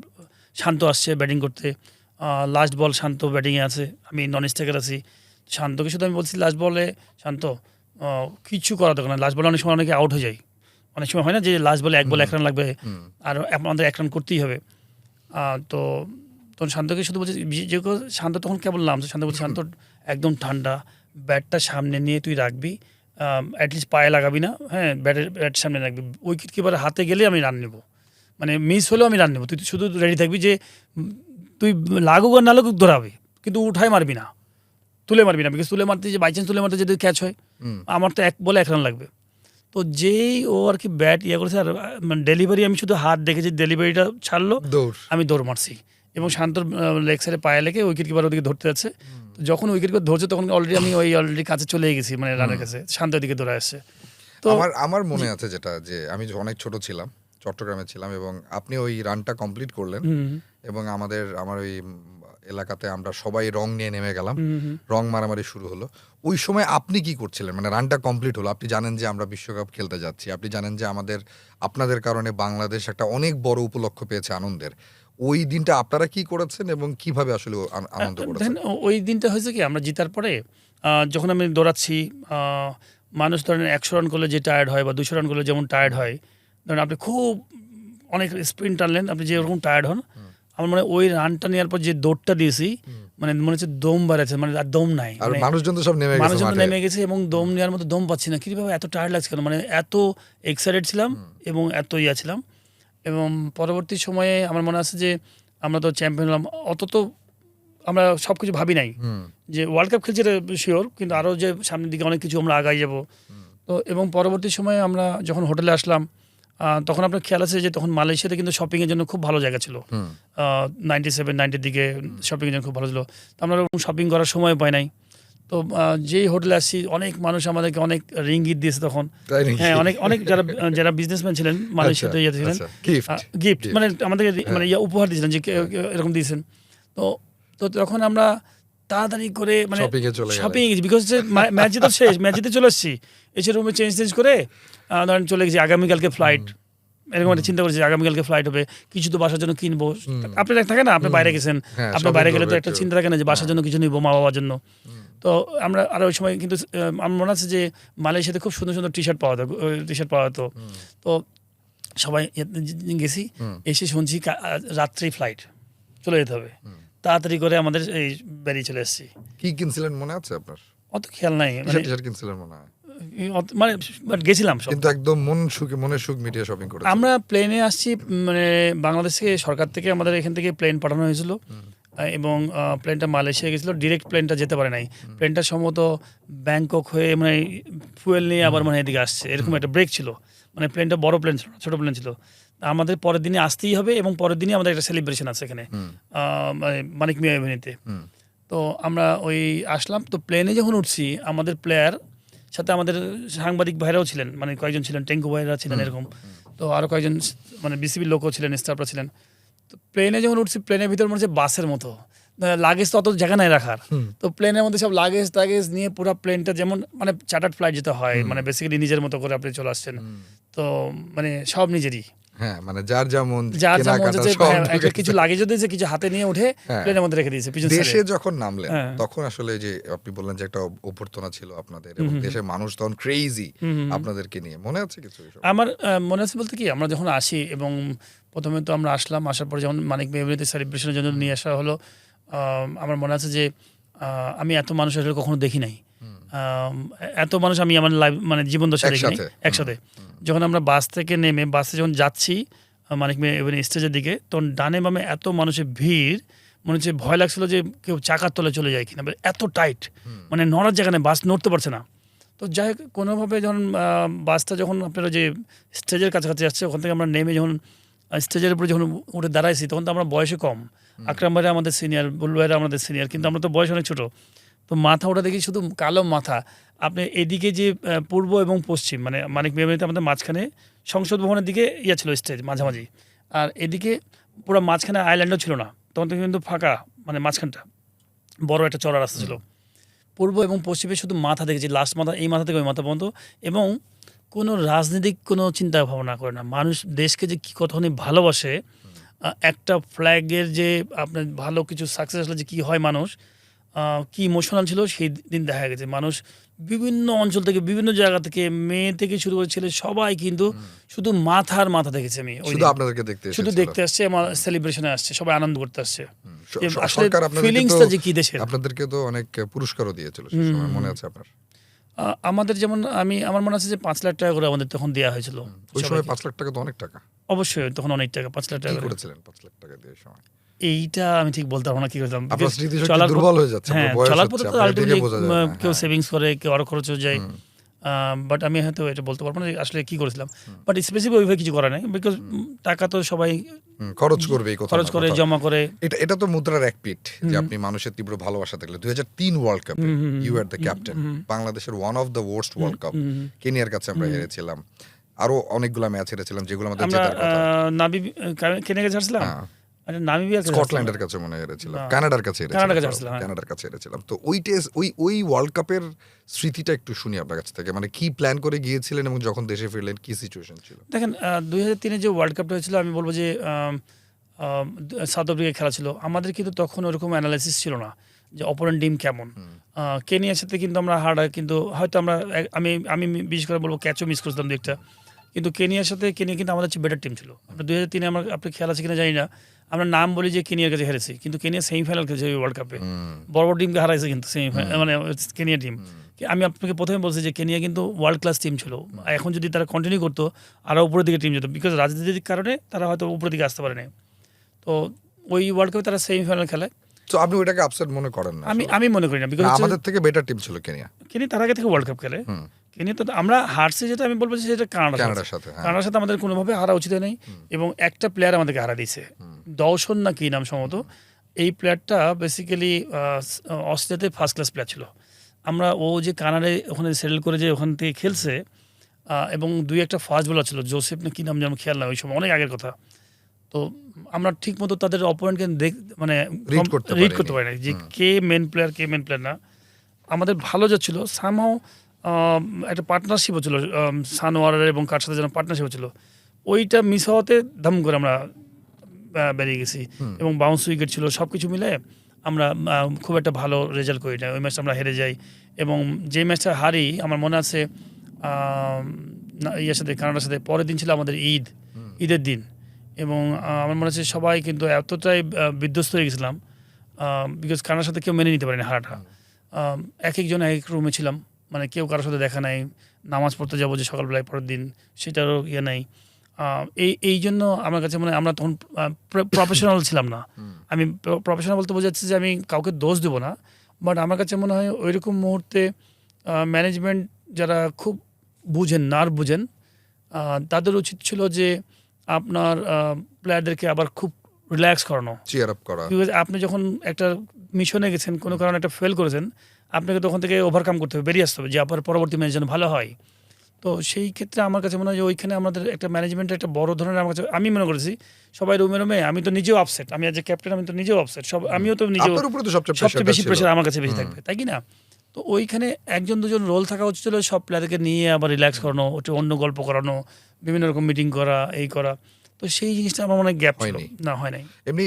Speaker 2: শান্ত আসছে ব্যাটিং করতে। লাস্ট বল শান্ত ব্যাটিংয়ে আছে, আমি নন স্ট্রাইকার আছি। শান্তকে শুধু আমি বলছি লাস্ট বলে, শান্ত কিছু করা দরকার না, লাস্ট বলে অনেক সময় অনেকে আউট হয়ে যায়, অনেক সময় হয় না যে লাস্ট বলে 1 বলে 1 রান লাগবে আর আমাদের 1 রান করতেই হবে। তো তখন শান্তকে শুধু বলছি, যে শান্ত তখন কেবল নামছে, শান্ত বলছে শান্ত একদম ঠান্ডা, ব্যাটটা সামনে নিয়ে তুই রাখবি, অ্যাটলিস্ট পায়ে লাগাবি না, হ্যাঁ ব্যাট সামনে রাখবি, উইকেট কিপারের হাতে গেলে আমি রান নেবো, মানে মিস হলেও আমি রান নেবো, তুই শুধু রেডি থাকবি যে তুই লাগুক আর না লাগুক ধরাবি, কিন্তু উঠাই মারবি না, তুলে মারবি না, বিকজ তুলে মারতে যে বাইচান্স তুলে মারতে যদি ক্যাচ হয়, আমার তো 1 বলে 1 রান লাগবে। তো যেই ও আর কি ব্যাট করেছে আর মানে ডেলিভারি, আমি শুধু হাত দেখেছি, ডেলিভারিটা ছাড়লো, আমি দৌড় মারছি এবং শান্তর লেগ সাইডে পায়ে লেগে উইকেট কিপার ওদিকে ধরতে যাচ্ছে। তো যখন উইকেট কিপার ধরছে তখন অলরেডি আমি অলরেডি কাছে চলে গেছি, মানে রানের কাছে, শান্তের দিকে দৌড়ে আসছে। তো
Speaker 1: আমার মনে আছে যেটা, যে আমি অনেক ছোট ছিলাম, চট্টগ্রামে ছিলাম, এবং আপনি ওই রানটা কমপ্লিট করলেন এবং আমার ওই এলাকাতে আমরা সবাই রং নিয়ে নেমে গেলাম, রং মারামারি শুরু হলো। ওই সময় আপনি কি করছিলেন? মানে রানটা কমপ্লিট হলো, আপনি জানেন যে আমরা বিশ্বকাপ খেলতে যাচ্ছি, আপনি জানেন যে আপনাদের কারণে বাংলাদেশ একটা অনেক বড় উপলক্ষ পেয়েছে আনন্দের। ওই দিনটা আপনারা কি করেছেন এবং কিভাবে আসলে আনন্দ করেছেন?
Speaker 2: ওই দিনটা হয়েছে কি, আমরা জিতার পরে যখন আমি দৌড়াচ্ছি, মানুষ ধরেন 100 রান করলে যে টায়ার্ড হয় বা 200 রান করলে যেমন টায়ার্ড হয়, ধরেন আপনি খুব অনেক স্প্রিন্ট টানলেন, আপনি যেরকম টায়ার্ড হন, আমার মনে হয় ওই রানটা নেওয়ার পর যে দৌড়টা দিয়েছি, মানে মনে হচ্ছে দম বাড়াচ্ছে, মানে আর দম নাই,
Speaker 1: আর মানুষজন তো সব
Speaker 2: নেমে গেছে এবং দম নেওয়ার মতো দম পাচ্ছি না, কিভাবে এত টায়ার্ড লাগছে কেন, মানে এত এক্সাইটেড ছিলাম এবং এত ছিলাম। এবং পরবর্তী সময়ে আমার মনে আছে যে আমরা তো চ্যাম্পিয়ন হলাম, অত তো আমরা সব কিছু ভাবি নাই যে ওয়ার্ল্ড কাপ খেলছি, এটা শিওর, কিন্তু আরও যে সামনের দিকে অনেক কিছু আমরা আগাই যাব। তো এবং পরবর্তী সময়ে আমরা যখন হোটেলে আসলাম, তখন আপনার খেয়াল আছে যে তখন মালয়েশিয়াতে কিন্তু শপিংয়ের জন্য খুব ভালো জায়গা ছিল, 97-90 দিকে শপিংয়ের জন্য খুব ভালো ছিল। তো আমরা শপিং করার সময় পাই নাই। তো যেই হোটেলে আসছি, অনেক মানুষ আমাদেরকে অনেক রিঙ্গিত দিয়েছে তখন, হ্যাঁ অনেক যারা বিজনেসম্যান ছিলেন মালয়েশিয়াতে ছিলেন, গিফট মানে আমাদেরকে মানে উপহার দিয়েছিলেন যে এরকম দিয়েছেন। তো তখন আমরা তাড়াতাড়ি করে মানে শপিং গেছি, বিকজ ম্যাচ জিতে শেষ, ম্যাচ জিতে চলে এসেছি, এসে রুমে চেঞ্জ করে ধরেন চলে গেছি, আগামীকালকে ফ্লাইট, এরকম একটা চিন্তা করেছি আগামীকালকে ফ্লাইট হবে, কিছু তো বাসার জন্য কিনবো, আপনি থাকে না, আপনি বাইরে গেছেন, আপনি বাইরে গেলে তো একটা চিন্তা থাকে না যে বাসার জন্য কিছু নিবো, মা বাবার জন্য। তো আমরা আর ওই সময় কিন্তু আমার মনে আছে যে মালয়েশিয়াতে খুব সুন্দর সুন্দর টি শার্ট পাওয়া যেত। তো সবাই গেছি, এসে শুনছি রাত্রি ফ্লাইট, চলে যেতে হবে, তাড়াতাড়ি করে আমাদের এই বেরিয়ে চলে এসেছি।
Speaker 1: কি কিনছিলেন মনে আছে আপনার?
Speaker 2: অত খেয়াল নাই,
Speaker 1: কিনছিলেন মনে হয়,
Speaker 2: মানে গেছিলাম
Speaker 1: কিন্তু একদম মনের সুখ মিটিয়ে শপিং করেছি।
Speaker 2: আমরা প্লেনে আসছি, মানে বাংলাদেশ থেকে, সরকার থেকে আমাদের এখান থেকে প্লেন পাঠানো হয়েছিল এবং প্লেনটা মালয়েশিয়া গেছিলো, ডিরেক্ট প্লেনটা যেতে পারে নাই, প্লেনটা সম্ভবত ব্যাংকক হয়ে মানে ফুয়েল নিয়ে আবার মানে এদিকে আসছে, এরকম একটা ব্রেক ছিল, মানে প্লেনটা বড় প্লেন ছিল, ছোটো প্লেন ছিল। আমাদের পরের দিনে আসতেই হবে এবং পরের দিনই আমাদের একটা সেলিব্রেশন আছে এখানে মানিক মিয়া এভিনিউতে। তো আমরা ওই আসলাম, তো প্লেনে যখন উঠছি, আমাদের প্লেয়ার সাথে আমাদের সাংবাদিক ভাইরাও ছিলেন, মানে কয়েকজন ছিলেন, টেঙ্কু ভাইরা ছিলেন এরকম, তো আরও কয়েকজন মানে বিসিবির লোকও ছিলেন, স্টাফরা ছিলেন। তো প্লেনে যখন উঠছি, প্লেনের ভিতর মনে হচ্ছে বাসের মতো, লাগেজ তো অত জায়গা নাই রাখার, তো প্লেনের মধ্যে সব লাগেজ নিয়ে পুরো প্লেনটা যেমন মানে চার্টার্ড ফ্লাইট যেতে হয়, মানে বেসিক্যালি নিজের মতো করে আপনি চলে আসছেন, তো মানে সব নিজেরই,
Speaker 1: হ্যাঁ, মানে যার যেমন
Speaker 2: যার যা মন
Speaker 1: কেনাকাটা
Speaker 2: চাচ্ছে,
Speaker 1: সব
Speaker 2: হ্যাঁ, একটা
Speaker 1: ঢুকেছে।
Speaker 2: কিছু লাগেজ দিয়েছে, কিছু হাতে নিয়ে উঠে
Speaker 1: হ্যাঁ।
Speaker 2: প্লেনের মধ্যে রেখে দিয়েছে পিছন
Speaker 1: দেশে
Speaker 2: সাইডে।
Speaker 1: যখন নামলেন
Speaker 2: হ্যাঁ।
Speaker 1: তখন আসলে যে আপনি বললেন যে একটা অভ্যর্থনা ছিল আপনাদের এবং
Speaker 2: হুম, হুম,
Speaker 1: দেশের মানুষ তখন ক্রেজি
Speaker 2: হুম, হুম।
Speaker 1: আপনাদেরকে নিয়ে, মনে আছে কিছু এসব?
Speaker 2: আমার মনে আছে বলতে কি, আমরা যখন আসি এবং প্রথমে তো আমরা আসলাম, আসার পরে যখন মানিক মেমোরিতে সেলিব্রেশনের জন্য নিয়ে আসা হলো, আমার মনে আছে যে আমি এত মানুষ আসলে কখনো দেখি নাই। এত মানুষ আমি আমার লাইফ মানে জীবন দশা দেখি নাই
Speaker 1: একসাথে?
Speaker 2: একসাথে। যখন আমরা বাস থেকে নেমে বাসে যখন যাচ্ছি মানিক মেমোরি স্টেজের দিকে, তখন ডানে বামে এত মানুষের ভিড়, মনে হচ্ছে ভয় লাগছিল যে কেউ চাকার তলে চলে যায় কিনা, এত টাইট, মানে নড়ার জায়গা নেই, বাস নড়তে পারছে না। তো যাই হোক, কোনোভাবে যখন বাসটা যখন আপনারা যে স্টেজের কাছাকাছি আসছে, ওখান থেকে আমরা নেমে যখন স্টেজের উপরে যখন উঠে দাঁড়াইছি, তখন তো আমরা বয়সে কম। আকরাম ভাইরা আমাদের সিনিয়র, বুল্লু ভাইরা আমাদের সিনিয়র, কিন্তু আমরা তো বয়স অনেক ছোটো। তো মাথা ওটা দেখি শুধু কালো মাথা। আপনি এদিকে যে পূর্ব এবং পশ্চিম, মানে মানিক মেমোরিতে আমাদের মাঝখানে সংসদ ভবনের দিকে ছিল স্টেজ মাঝামাঝি, আর এদিকে পুরো মাঝখানে আইল্যান্ডও ছিল না, তখন তো কিন্তু ফাঁকা, মানে মাঝখানটা বড় একটা চড়া রাস্তা ছিল। পূর্ব এবং পশ্চিমে শুধু মাথা দেখেছি, লাস্ট মাথা, এই মাথা থেকে ওই মাথা পর্যন্ত, এবং কোনো রাজনৈতিক কোনো চিন্তা ভাবনা করে না। মানুষ দেশকে যে কী কতখানি ভালোবাসে, একটা ফ্ল্যাগের যে আপনার ভালো কিছু সাকসেস আসলে যে কী হয়, মানুষ কি ইমোশনাল ছিল সেই দিন দেখা গেছে। মানুষ বিভিন্ন অঞ্চল থেকে, বিভিন্ন জায়গা থেকে, মেয়ে থেকে শুরু করে ছেলে, সবাই কিন্তু শুধু মাথার মাথা দেখেছি আমি ওই
Speaker 1: শুধু
Speaker 2: দিন।
Speaker 1: আপনাদেরকে দেখতে
Speaker 2: শুধু
Speaker 1: এসেছিল?
Speaker 2: দেখতে আসছে, আমার সেলিব্রেশনে আসছে, সবাই আনন্দ করতে আসছে। যে আসলে
Speaker 1: সরকার আপনাদেরকে
Speaker 2: ফিলিংসটা
Speaker 1: তো
Speaker 2: যে কি দেশের।
Speaker 1: আপনাদেরকে তো অনেক পুরস্কারও দিয়েছিল সে সময়, মনে আছে আপনার?
Speaker 2: আমাদের যেমন আমার মনে আছে যে 5 লাখ টাকা করে আমাদের তখন দেওয়া হয়েছিল।
Speaker 1: ওই সময়
Speaker 2: সবাইকে।
Speaker 1: 5 লাখ টাকা তো অনেক টাকা।
Speaker 2: অবশ্যই তখন অনেক টাকা, 5 লাখ
Speaker 1: কি
Speaker 2: টাকা করে।
Speaker 1: করেছিলেন 5 লাখ টাকা দিয়ে ওই সময়?
Speaker 2: এইটা আমি ঠিক বলতে পারবো না কি করতাম।
Speaker 1: আপনার
Speaker 2: Because
Speaker 1: স্মৃতিশক্তি
Speaker 2: চলার
Speaker 1: দুর্বল হয়ে যাচ্ছে,
Speaker 2: হ্যাঁ,
Speaker 1: আপনার বয়স
Speaker 2: চলার
Speaker 1: হচ্ছে,
Speaker 2: পথে তো
Speaker 1: আপনাকে দেখে
Speaker 2: ultimately,
Speaker 1: বোঝা যায় না।
Speaker 2: কেউ
Speaker 1: হ্যাঁ।
Speaker 2: সেভিংস করে, কেউ আরো খরচও যায়। বাট আমি হয়তো এটা বলতে পারবো না যে আসলে কি করেছিলাম। বাট স্পেসিফিক ওইভাবে কিছু করা নাই, বিকজ টাকা তো সবাই
Speaker 1: খরচ করবেই, কোথাও
Speaker 2: খরচ
Speaker 1: না
Speaker 2: করে,
Speaker 1: কোথাও।
Speaker 2: জমা করে।
Speaker 1: এটা তো মুদ্রার এক পিঠ যে আপনি মানুষের তীব্র ভালোবাসা দেখলে 2003 ওয়ার্ল্ড কাপে ইউ আর দ্য ক্যাপ্টেন। বাংলাদেশের one of the worst world cup, কেনিয়ার কাছে আমরা হেরেছিলাম, আরো অনেকগুলো ম্যাচ হেরেছিলাম যেগুলো আমাদের
Speaker 2: আমরা
Speaker 1: জেতার কথা।
Speaker 2: কেনে গেছে আসলাম,
Speaker 1: হ্যাঁ।
Speaker 2: আচ্ছা নামিবিয়ার কাছে
Speaker 1: স্কটল্যান্ডের কাছে মনে হেরেছিলাম, কানাডার কাছে
Speaker 2: কানাডার কাছে
Speaker 1: হেরেছিলাম,
Speaker 2: আসলাম, হ্যাঁ।
Speaker 1: কানাডার কাছে হেরেছিলাম। তো ওই টেস্ট, ওই ওয়ার্ল্ড কাপের স্মৃতিটা একটু শুনি আপনার কাছ থেকে, মানে কি প্ল্যান করে গিয়েছিলেন এবং যখন দেশে ফিরলেন কি সিচুয়েশন ছিল?
Speaker 2: দেখেন 2003-এ যে ওয়ার্ল্ড কাপটা হয়েছিল, আমি বলবো যে সাউথ আফ্রিকায় খেলা ছিল, আমাদের কিন্তু তখন ওরকম অ্যানালাইসিস ছিল না যে অপোনেন্ট টিম কেমন। কেনিয়ার সাথে কিন্তু আমরা হার্ড, কিন্তু হয়তো আমরা আমি বিশেষ করে বলবো ক্যাচও মিস করছিলাম দু একটা, কিন্তু কেনিয়ার সাথে কেনিয়া কিন্তু আমাদের চেয়ে বেটার টিম ছিল। আপনার 2003-এ আমরা, আপনি খেলা আছে কিনা জানি না, আমরা নাম বলি যে কেনিয়ার কাছে হেরেছি, কিন্তু কেনিয়া সেমিফাইনাল খেলেছে ওই ওয়ার্ল্ড কাপে, বড় বড় টিমকে হারাইছে কিন্তু সেমিফাইনাল, মানে কেনিয়া টিম। আমি আপনাকে প্রথমে বলছি যে কেনিয়া কিন্তু ওয়ার্ল্ড ক্লাস টিম ছিল। এখন যদি তারা কন্টিনিউ করতো আরও উপরের দিকে টিম যেত, বিকজ রাজনীতির কারণে তারা হয়তো উপরের দিকে আসতে পারে না। তো ওই ওয়ার্ল্ড কাপে তারা সেমিফাইনাল খেলে।
Speaker 1: তো আপনি ওইটাকে আপসেট মনে করেন না?
Speaker 2: আমি মনে করি না, বিকজ
Speaker 1: আমাদের থেকে বেটার টিম ছিল কেনিয়া।
Speaker 2: কেনিয়া তার আগে থেকে ওয়ার্ল্ড কাপ খেলে। কেনিয়া তো আমরা হারছি, যেটা আমি বলবো যে সেটা
Speaker 1: কানাডার সাথে।
Speaker 2: কানাডার সাথে আমাদের কোনোভাবে হারা উচিত নেই, এবং একটা প্লেয়ার আমাদেরকে হারা দিয়েছে, দর্শন না কি নাম সম্ভবত। এই প্লেয়ারটা বেসিক্যালি অস্ট্রেলিয়াতে ফার্স্ট ক্লাস প্লেয়ার ছিল। আমরা ও যে কানাডায় ওখানে সেটেল করে যে ওখান থেকে খেলছে, এবং দুই একটা ফাস্ট বোলার ছিল, জোসেফ না কি নাম যেন, খেয়াল না, ওই সময় অনেক আগের কথা। তো আমরা ঠিক মতো তাদের অপোনেন্টকে মানে রিড করতে পারি না যে কে মেন প্লেয়ার না। আমাদের ভালো যাচ্ছিল, সামহাও একটা পার্টনারশিপও ছিল, সানোয়ারের এবং কার সাথে যেন পার্টনারশিপও ছিল, ওইটা মিস হওয়াতে দাম করে আমরা বেরিয়ে গেছি, এবং বাউন্স উইকেট ছিল, সব কিছু মিলে আমরা খুব একটা ভালো রেজাল্ট করি না। ওই ম্যাচটা আমরা হেরে যাই, এবং যে ম্যাচটা হারি আমার মনে আছে ইয়ের সাথে, কানাডার সাথে, পরের দিন ছিল আমাদের ঈদের দিন, এবং আমার মনে হচ্ছে সবাই কিন্তু এতটাই বিধ্বস্ত হয়ে গেছিলাম, বিকজ কানাডার সাথে কেউ মেনে নিতে পারেনি হারাটা। এক একজন এক এক রুমে ছিলাম, মানে কেউ কারোর সাথে দেখা নাই, নামাজ পড়তে যাবো যে সকালবেলায় পরের দিন, সেটারও ইয়ে নাই। এই জন্য আমার কাছে মনে হয় আমরা তখন প্রফেশনাল ছিলাম না। আমি প্রফেশনাল বলতে বোঝাচ্ছি যে আমি কাউকে দোষ দেবো না, বাট আমার কাছে মনে হয় ওইরকম মুহূর্তে ম্যানেজমেন্ট যারা খুব বুঝেন, বুঝেন, তাদের উচিত ছিল যে আপনার প্লেয়ারদেরকে আবার খুব রিল্যাক্স করানো,
Speaker 1: চিয়ার আপ করা।
Speaker 2: বিকজ আপনি যখন একটা মিশনে গেছেন, কোনো কারণে একটা ফেল করেছেন, আপনাকে তখন থেকে ওভারকাম করতে হবে, বেরিয়ে আসতে হবে, যে আপনার পরবর্তী ম্যাচ যেন ভালো হয়। তো সেই ক্ষেত্রে আমার কাছে মনে হয় যে ওইখানে আমাদের একটা ম্যানেজমেন্টের একটা বড় ধরনের, আমার কাছে আমি মনে করেছি সবাই রুমে আমি তো নিজেও আপসেট, আমি আজ ক্যাপ্টেন, আমি তো নিজেও আপসেট, আমিও তো নিজেও,
Speaker 1: আপনার উপরে তো
Speaker 2: সবচেয়ে বেশি প্রেশার আমার কাছে বেশি থাকবে, তাই কি না? তো ওইখানে একজন দুজন রোল থাকা উচিত ছিল, সব প্লেয়ারকে নিয়ে আবার রিল্যাক্স করানো, ওটা অন্য গল্প করানো, বিভিন্ন রকম মিটিং করা, এই করা। তো সেই জিনিসটা আমার মনে হয় গ্যাপ ছিল,
Speaker 1: হয়নি।
Speaker 2: না হয় নাই।
Speaker 1: এমনি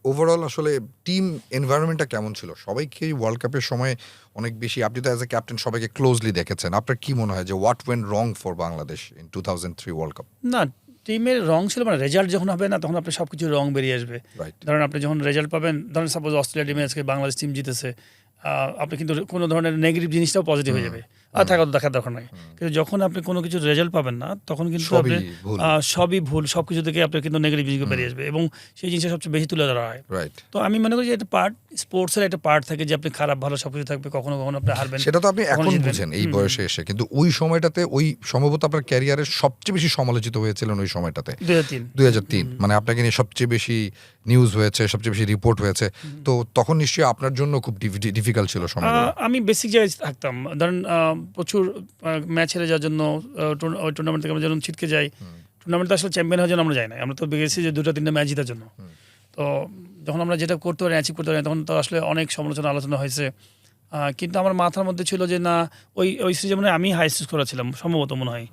Speaker 1: ওভারঅল আসলে টিম এনভায়রনমেন্টটা কেমন ছিল? সবাই কি ওয়ার্ল্ড কাপের সময় অনেক বেশি, আপনি তো অ্যাজ এ ক্যাপ্টেন সবাইকে ক্লোজলি দেখেছেন। আপনার কি মনে হয় যে what went wrong for Bangladesh in 2003 world cup?
Speaker 2: না, টিমের রং ছিল মানে রেজাল্ট যখন হবে না তখন আপনার সবকিছু রং বেরিয়ে আসবে।
Speaker 1: রাইট।
Speaker 2: ধরেন আপনি যখন রেজাল্ট পাবেন, ধরেন সাপোজ অস্ট্রেলিয়া টিমে আজকে বাংলাদেশ টিম জিতেছে, আপনি কিন্তু কোনো ধরনের নেগেটিভ জিনিসটাও পজিটিভ হয়ে যাবে, আর থাকা তো দেখার দরকার নাই। কিন্তু যখন আপনি কোনো কিছু রেজাল্ট পাবেন না তখন কিন্তু আপনি
Speaker 1: সবই ভুল।
Speaker 2: সবই ভুল, সব কিছু থেকে আপনার কিন্তু নেগেটিভ জিনিস বেরিয়ে আসবে এবং সেই জিনিসটা সবচেয়ে বেশি তুলে ধরা হয়।
Speaker 1: রাইট।
Speaker 2: তো আমি মনে করি যে এটা পার্ট, স্পোর্টসের একটা পার্ট থাকে যে আপনি খারাপ ভালো সবকিছু থাকবে, কখনো কখনো আপনি হারবেন।
Speaker 1: সেটা তো আপনি
Speaker 2: কখনো
Speaker 1: এখন
Speaker 2: জিতবেন।
Speaker 1: বুঝেন এই বয়সে এসে, কিন্তু ওই সময়টাতে ওই সম্ভবত আপনার ক্যারিয়ারের সবচেয়ে বেশি সমালোচিত হয়েছিলেন ওই সময়টাতে
Speaker 2: 2003
Speaker 1: 2003, মানে আপনাকে নিয়ে সবচেয়ে বেশি নিউজ হয়েছে, সবচেয়ে বেশি রিপোর্ট হয়েছে। তো তখন নিশ্চয়ই আপনার জন্য খুব ডিফিকাল্ট ছিল সময়গুলো।
Speaker 2: আমি বেসিক জায়গায় থাকতাম, ধরেন প্রচুর ম্যাচ হেরে যাওয়ার জন্য ওই টুর্নামেন্ট থেকে আমরা যখন ছিটকে যাই, টুর্নামেন্টে আসলে চ্যাম্পিয়ন হওয়ার জন্য আমরা যাই না, আমরা তো গেছি যে 2-3টা ম্যাচ জেতার জন্য। তো যখন আমরা যেটা করতে পারি, অ্যাচিভ করতে পারি, তখন তো আসলে অনেক সমালোচনা আলোচনা হয়েছে। কিন্তু আমার মাথার মধ্যে ছিল যে না, ওই সিরিজে মনে হয় আমি হাইস্ট স্কোরার ছিলাম সম্ভবত, মনে হয়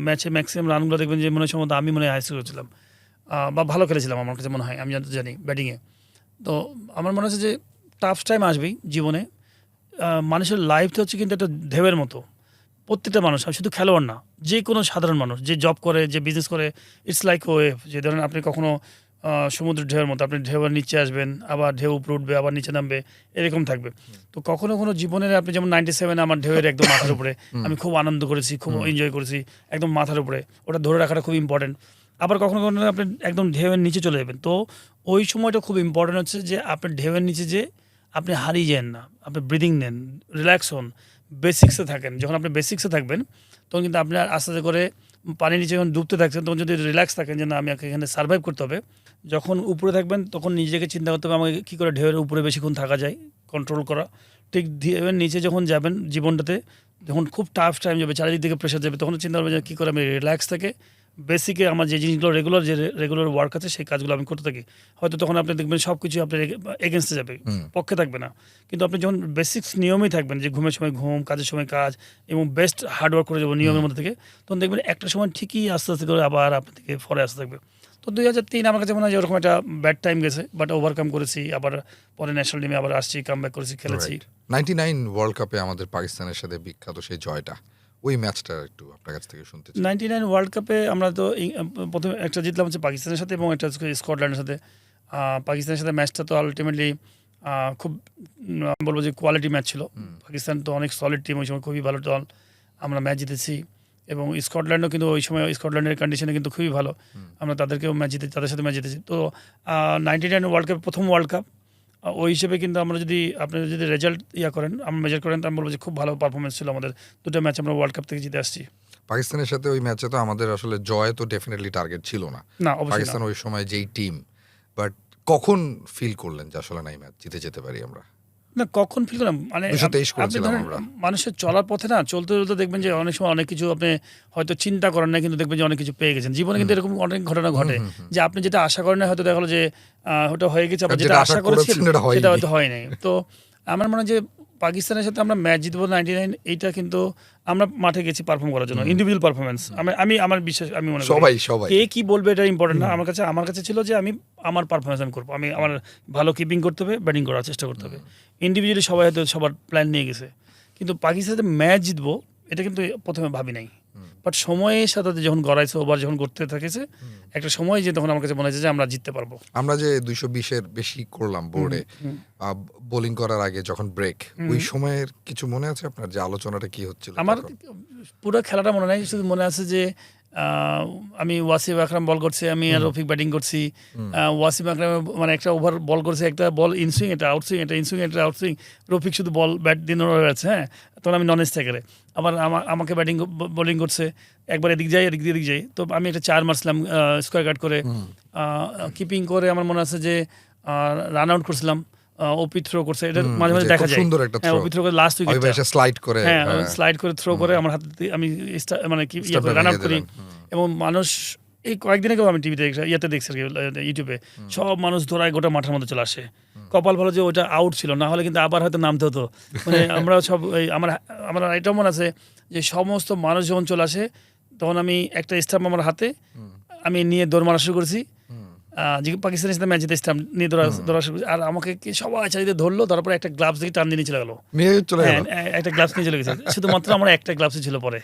Speaker 2: ম্যাচে ম্যাক্সিমাম রানগুলো দেখবেন যে মনে হয় সম্ভবত আমি মনে হয় হাইস্ট স্কোরার ছিলাম, বা ভালো খেলেছিলাম আমার কাছে মনে হয়, আমি জানি ব্যাটিংয়ে। তো আমার মনে হচ্ছে যে টাফ টাইম আসবেই জীবনে। মানুষের লাইফটা হচ্ছে কিন্তু একটা ঢেউয়ের মতো, প্রত্যেকটা মানুষ, আর শুধু খেলোয়াড় না, যে কোনো সাধারণ মানুষ যে জব করে, যে বিজনেস করে, ইটস লাইক ওয়েভ। যে ধরেন আপনি কখনো সমুদ্রের ঢেউয়ের মতো, আপনি ঢেউয়ের নিচে আসবেন, আবার ঢেউ উপরে উঠবে, আবার নিচে নামবে, এরকম থাকবে। তো কখনো কোনো জীবনের, আপনি যেমন 97 আমার ঢেউয়ের একদম মাথার উপরে, আমি খুব আনন্দ করেছি, খুব এনজয় করেছি, একদম মাথার উপরে, ওটা ধরে রাখাটা খুব ইম্পর্টেন্ট। আবার কখনো কখনো আপনি একদম ঢেউয়ের নিচে চলে যাবেন, তো ওই সময়টা খুব ইম্পর্টেন্ট হচ্ছে যে আপনি ঢেউয়ের নিচে যে আপনি হারিয়ে যান না, আপনি ব্রিদিং নেন, রিল্যাক্স হন, বেসিক্সে থাকেন। যখন আপনি বেসিক্সে থাকবেন তখন কিন্তু আপনার আস্তে আস্তে করে পানির নিচে যখন ডুবতে থাকছেন তখন যদি রিল্যাক্স থাকেন যে না আমাকে এখানে সার্ভাইভ করতে হবে, যখন উপরে থাকবেন তখন নিজেকে চিন্তা করতে হবে আমাকে কী করে ঢেউয়ের উপরে বেশিক্ষণ থাকা যায়, কন্ট্রোল করা। ঠিক ঢেউয়ের নিচে যখন যাবেন জীবনটাতে, যখন খুব টাফ টাইম যাবে, চারিদিক থেকে প্রেশার যাবে, তখন চিন্তা করবেন যে কী করে আমি রিল্যাক্স থাকে, বেসিকে আমার যে জিনিসগুলো রেগুলার ওয়ার্ক আছে সেই কাজগুলো আমি করতে থাকি। হয়তো তখন আপনি দেখবেন সব কিছু আপনার এগেনস্টে যাবে, পক্ষে থাকবে না। কিন্তু আপনি যখন বেসিক্স নিয়মেই থাকবেন, যে ঘুমের সময় ঘুম, কাজের সময় কাজ, এবং বেস্ট হার্ডওয়ার্ক করে যাবো নিয়মের মধ্যে থেকে, তখন দেখবেন একটা সময় ঠিকই আস্তে আস্তে করে আবার আপনার থেকে ফলে আসতে থাকবে। তো 2003 আমার কাছে মনে হয় যে ওরকম একটা ব্যাড টাইম গেছে, বাট ওভারকাম করেছি, আবার পরে ন্যাশনাল টিমে আবার আসছি, কামব্যাক করেছি, খেলেছি।
Speaker 1: 99 ওয়ার্ল্ড কাপে আমাদের পাকিস্তানের সাথে বিখ্যাত সেই জয়টা, ওই ম্যাচটা একটু আপনার কাছ থেকে শুনতে চাই।
Speaker 2: 99 ওয়ার্ল্ড কাপে আমরা তো প্রথমে একটা জিতলাম হচ্ছে পাকিস্তানের সাথে, এবং একটা হচ্ছে স্কটল্যান্ডের সাথে। পাকিস্তানের সাথে ম্যাচটা তো আলটিমেটলি খুব আমি বলবো যে কোয়ালিটি ম্যাচ ছিল। পাকিস্তান তো অনেক সলিড টিম, ওই সময় খুবই ভালো দল, আমরা ম্যাচ জিতেছি। এবং স্কটল্যান্ডও কিন্তু ওই সময় স্কটল্যান্ডের কন্ডিশনে কিন্তু খুবই ভালো, আমরা তাদেরকেও ম্যাচ জিতেছি, তাদের সাথে ম্যাচ জিতেছি। তো 99 ওয়ার্ল্ড কাপ প্রথম ওয়ার্ল্ড কাপ, ওই হিসেবে কিন্তু আমরা যদি আপনারা যদি রেজাল্ট করেন, আমরা মেজার করেন, তো আমি বলবো যে খুব ভালো পারফরমেন্স ছিল আমাদের। দুটো ম্যাচ আমরা ওয়ার্ল্ড কাপ থেকে জিতে আসছি।
Speaker 1: পাকিস্তানের সাথে ওই ম্যাচে তো আমাদের আসলে জয় তো ডেফিনেটলি টার্গেট ছিল না,
Speaker 2: না অবশ্যই না।
Speaker 1: পাকিস্তান ওই সময় যেই টিম। বাট কখন ফিল করলেন যে আসলে না এই ম্যাচ জিতে যেতে পারি আমরা?
Speaker 2: না, কখন ফিল করলাম মানে
Speaker 1: 223
Speaker 2: আপনি
Speaker 1: করেছিলাম
Speaker 2: ধরেন
Speaker 1: আমরা।
Speaker 2: মানুষের চলার পথে না চলতে চলতে দেখবেন যে অনেক সময় অনেক কিছু আপনি হয়তো চিন্তা করেন না, কিন্তু দেখবেন যে অনেক কিছু পেয়ে গেছেন জীবনে। কিন্তু এরকম অনেক ঘটনা ঘটে যে আপনি যেটা আশা করেন না, হয়তো দেখা গেলো যে ওটা হয়ে গেছে, আবার যেটা আশা করেছেন সেটা হয়তো হয় নাই। তো আমার মনে হয় যে পাকিস্তানের সাথে আমরা ম্যাচ জিতবো 99, এইটা কিন্তু আমরা মাঠে গেছি পারফর্ম করার জন্য, ইন্ডিভিজুয়াল পারফরমেন্স। আমি আমার বিশ্বাস, আমি মনে করি
Speaker 1: সবাই
Speaker 2: কে কি বলবে এটা ইম্পর্টেন্ট না। আমার কাছে ছিল যে আমি আমার পারফরমেন্স আমি করবো, আমি আমার ভালো কিপিং করতে হবে, ব্যাটিং করার চেষ্টা করতে হবে। ইন্ডিভিজুয়ালি সবাই হয়তো সবার প্ল্যান নিয়ে গেছে, কিন্তু পাকিস্তানের ম্যাচ জিতবো এটা কিন্তু প্রথমে ভাবি নাই। বাট সময়ের সাথে যখন গড়াইছে, ওভার যখন করতে থাকেছে, একটা সময় যে তখন আমার কাছে মনে হয়েছে যে আমরা জিততে পারবো।
Speaker 1: আমরা যে 220-এর বেশি করলাম বোর্ডে বোলিং করার আগে যখন ব্রেক, ওই সময়ের কিছু মনে আছে আপনার, যে আলোচনাটা কি হচ্ছিল?
Speaker 2: আমার পুরো খেলাটা মনে নাই, শুধু মনে আছে যে আমি ওয়াসিম আকরাম বল করছি, আমি আর রফিক ব্যাটিং করছি। ওয়াসিম আকরাম মানে একটা ওভার বল করছে, একটা বল ইনসুইং, একটা আউটসুইং, একটা ইনসুইং, একটা আউটসুইং। রফিক শুধু বল ব্যাট দিন আছে, হ্যাঁ, তখন আমি নন স্ট্রাইকারে। আবার আমাকে ব্যাটিং বোলিং করছে, একবার এদিক যাই এদিক যাই। তো আমি একটা 4 মারছিলাম স্কোয়ার কাট করে, কিপিং করে। আমার মনে আছে যে রান আউট করছিলাম, ওপি থ্রো করছে, এটা মাঝে মাঝে দেখা যায়। হ্যাঁ, ওপি থ্রো করে লাস্ট উইকেট
Speaker 1: স্লাইড করে,
Speaker 2: হ্যাঁ স্লাইড করে থ্রো করে আমার হাতে আমি মানে কি রান আউট করি। এবং মানুষ এই কয়েকদিন আগেও আমি টিভিতে দেখছি ইউটিউবে, সব মানুষ ধরায় গোটা মাঠের মধ্যে চলে আসে। কপাল ভালো যে ওটা আউট ছিল, না হলে কিন্তু আবার হয়তো নামতে হতো। মানে আমরা সব আমার এটাও মনে আছে যে সমস্ত মানুষ যখন চলে আসে, তখন আমি একটা স্টাম্প আমার হাতে, আমি নিয়ে দৌড় মারা শুরু করেছি। যে পাকিস্তানের সাথে ম্যাচ জিতে স্টাম্প নিয়ে দৌড়া শুরু করেছি। আর আমাকে কি সবাই চারিদিকে ধরলো, তারপরে একটা গ্লাভস দিয়ে টান দিয়ে নিয়ে চলে গেলো।
Speaker 1: নিয়ে চলে গেল।
Speaker 2: একটা গ্লাভস নিয়ে চলে গেছে, শুধুমাত্র আমার একটা গ্লাভসই ছিল, পরে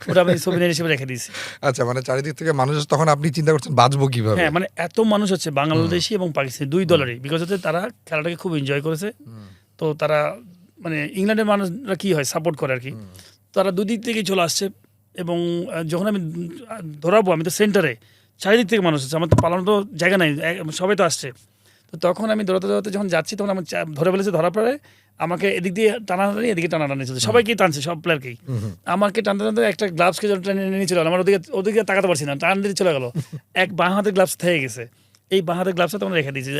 Speaker 2: ওটা আমি সোভিনির হিসেবে রেখে দিয়েছি।
Speaker 1: আচ্ছা, মানে চারিদিক থেকে মানুষ, তখন আপনি চিন্তা করছেন বাঁচবো কিভাবে?
Speaker 2: হ্যাঁ, মানে এত মানুষ হচ্ছে বাংলাদেশি এবং পাকিস্তানি দুই দলেরই, বিকজ হচ্ছে তারা খেলাটাকে খুব এনজয় করেছে। তো তারা মানে ইংল্যান্ডের মানুষরা কি হয় সাপোর্ট করে আর কি, তারা দুদিক থেকেই চলে আসছে। এবং যখন আমি ধরাবো, আমি তো সেন্টারে, চারিদিক থেকে মানুষ আছে, আমার তো পালানোর তো জায়গা নাই, সবাই তো আসছে। তো তখন আমি দৌড়াতে দৌড়াতে যখন যাচ্ছি, তখন আমার ধরে ফেলেছে, ধরার পরে আমাকে এদিক দিয়ে টানাটানি, এদিকে টানাটানি চলছে, সবাইকেই টানছে, সব প্লেয়ারকেই। আমাকে টানতে টানতে একটা গ্লাভসকে টেনে নিয়ে চলে গেল, আমার ওদিকে তাকাতে পারছি না, টান দিয়ে চলে গেল, এক বাঁ হাতের গ্লাভস থেকে গেছে, এই বাঁ হাতের গ্লাভসটা তখন রেখে দিয়েছি।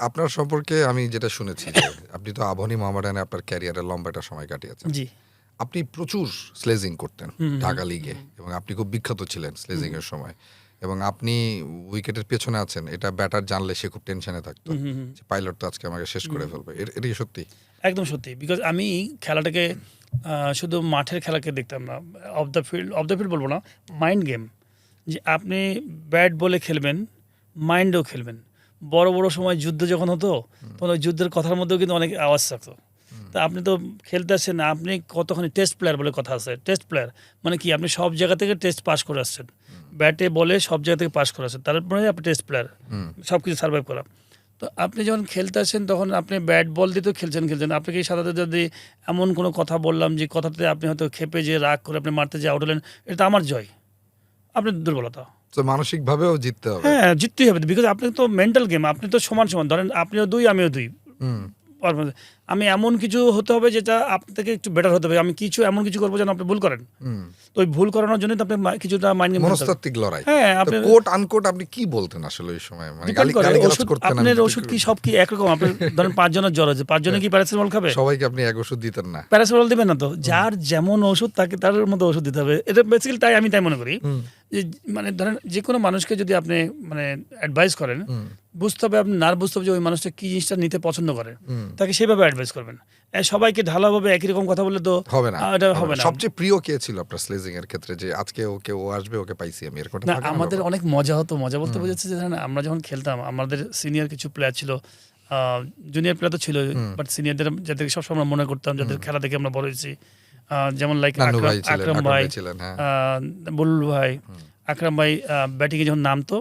Speaker 1: আপনার সম্পর্কে আমি যেটা শুনেছি যে আপনি তো আবাহনী মোহামেডানে আপনার ক্যারিয়ারে লম্বা একটা সময় কাটিয়েছেন।
Speaker 2: জি,
Speaker 1: আপনি প্রচুর স্লেজিং করতেন ঢাকা লিগে, এবং আপনি খুব বিখ্যাত ছিলেন স্লেজিং এর সময়। এবং আপনি উইকেটের পেছনে আছেন, এটা ব্যাটার জানলে সে খুব টেনশনে থাকতো যে পাইলট তো আজকে আমাকে শেষ করে ফেলবে। এটা কি সত্যি?
Speaker 2: একদম সত্যি, বিকজ আমি খেলাটাকে শুধু মাঠের খেলাকে দেখতাম না, অফ দ্য ফিল্ড বলবো না, মাইন্ড গেম। যে আপনি ব্যাট বলে খেলবেন, মাইন্ডেও খেলবেন। বড় বড় সময় যুদ্ধ যখন হতো, তখন ওই যুদ্ধের কথার মধ্যেও কিন্তু অনেক আওয়াজ থাকতো। তা আপনি তো খেলতে আসছেন না, আপনি কতখানি টেস্ট প্লেয়ার বলে কথা আছে। টেস্ট প্লেয়ার মানে কি, আপনি সব জায়গা থেকে টেস্ট পাস করে আসছেন, ব্যাটে বলে সব জায়গা থেকে পাস করে আসছেন, তারপরে আপনি টেস্ট প্লেয়ার, সব কিছু সার্ভাইভ করা। তো আপনি যখন খেলতে আসেন, তখন আপনি ব্যাট বল দিয়ে তো খেলছেন, আপনাকে সাথে যদি এমন কোনো কথা বললাম যে কথাতে আপনি হয়তো খেপে যে রাগ করে আপনি মারতে যে আউট হলেন, এটা আমার জয়, আপনার দুর্বলতা।
Speaker 1: তো মানসিকভাবেও জিততে হবে।
Speaker 2: হ্যাঁ, জিততেই হবে, বিকজ আপনি তো মেন্টাল গেম, আপনি তো সমান সমান, ধরেন আপনিও দুই আমিও দুই। আমি এমন কিছু হতে হবে যেটা আপনার থেকে একটু বেটার হতে হবে, আমি কিছু এমন কিছু করবো যেন আপনি ভুল করেন। তো ওই ভুল করানোর জন্য তো আপনি কিছুটা মাইন্ড গেম,
Speaker 1: মনস্তাত্ত্বিক লড়াই।
Speaker 2: হ্যাঁ, আপনি
Speaker 1: কোট আনকোট আপনি কি বলতেন আসলে ওই সময়? মানে গালিগালাজ করতেন?
Speaker 2: আপনার ওষুধ কি সব কি একরকম? আপনি ধরেন 5 জনের জ্বর আছে, 5 জনে কি প্যারাসিটামল খাবে?
Speaker 1: সবাইকে আপনি এক ওষুধ দিতেন না?
Speaker 2: প্যারাসিটামল দিবেন না তো, যার যেমন ওষুধ তাকে তার মতো ওষুধ দিতে হবে। এটা বেসিক্যালি তাই আমি মনে করি যে মানে ধরেন যে কোনো মানুষকে যদি আপনি মানে অ্যাডভাইস করেন, বুঝতে হবে, আপনি বুঝতে হবে যে ওই মানুষটা কি জিনিসটা নিতে পছন্দ করে, তাকে সেভাবে অ্যাডভাইস করবেন। সবাইকে ঢালাভাবে একই রকম কথা বললে তো
Speaker 1: হবে না,
Speaker 2: এটা হবে না।
Speaker 1: সবচেয়ে প্রিয় কে ছিল আপনার স্লেজিং এর ক্ষেত্রে, যে আজকে ও আসবে, ওকে পাইছি আমি, এরকম
Speaker 2: না, আমাদের অনেক মজা হতো। মজা বলতে বোঝাচ্ছে যে ধরেন আমরা যখন খেলতাম, আমাদের সিনিয়র কিছু প্লেয়ার ছিল, জুনিয়র প্লেয়ার তো ছিল, বাট সিনিয়রদের যাদেরকে সবসময় আমরা মনে করতাম, যাদের খেলা দেখে আমরা বড় হয়েছি, যেমন লাইক আকরাম ভাই, বুলবুল ভাই। আকরাম ভাই ব্যাটিংয়ে যখন নামতো,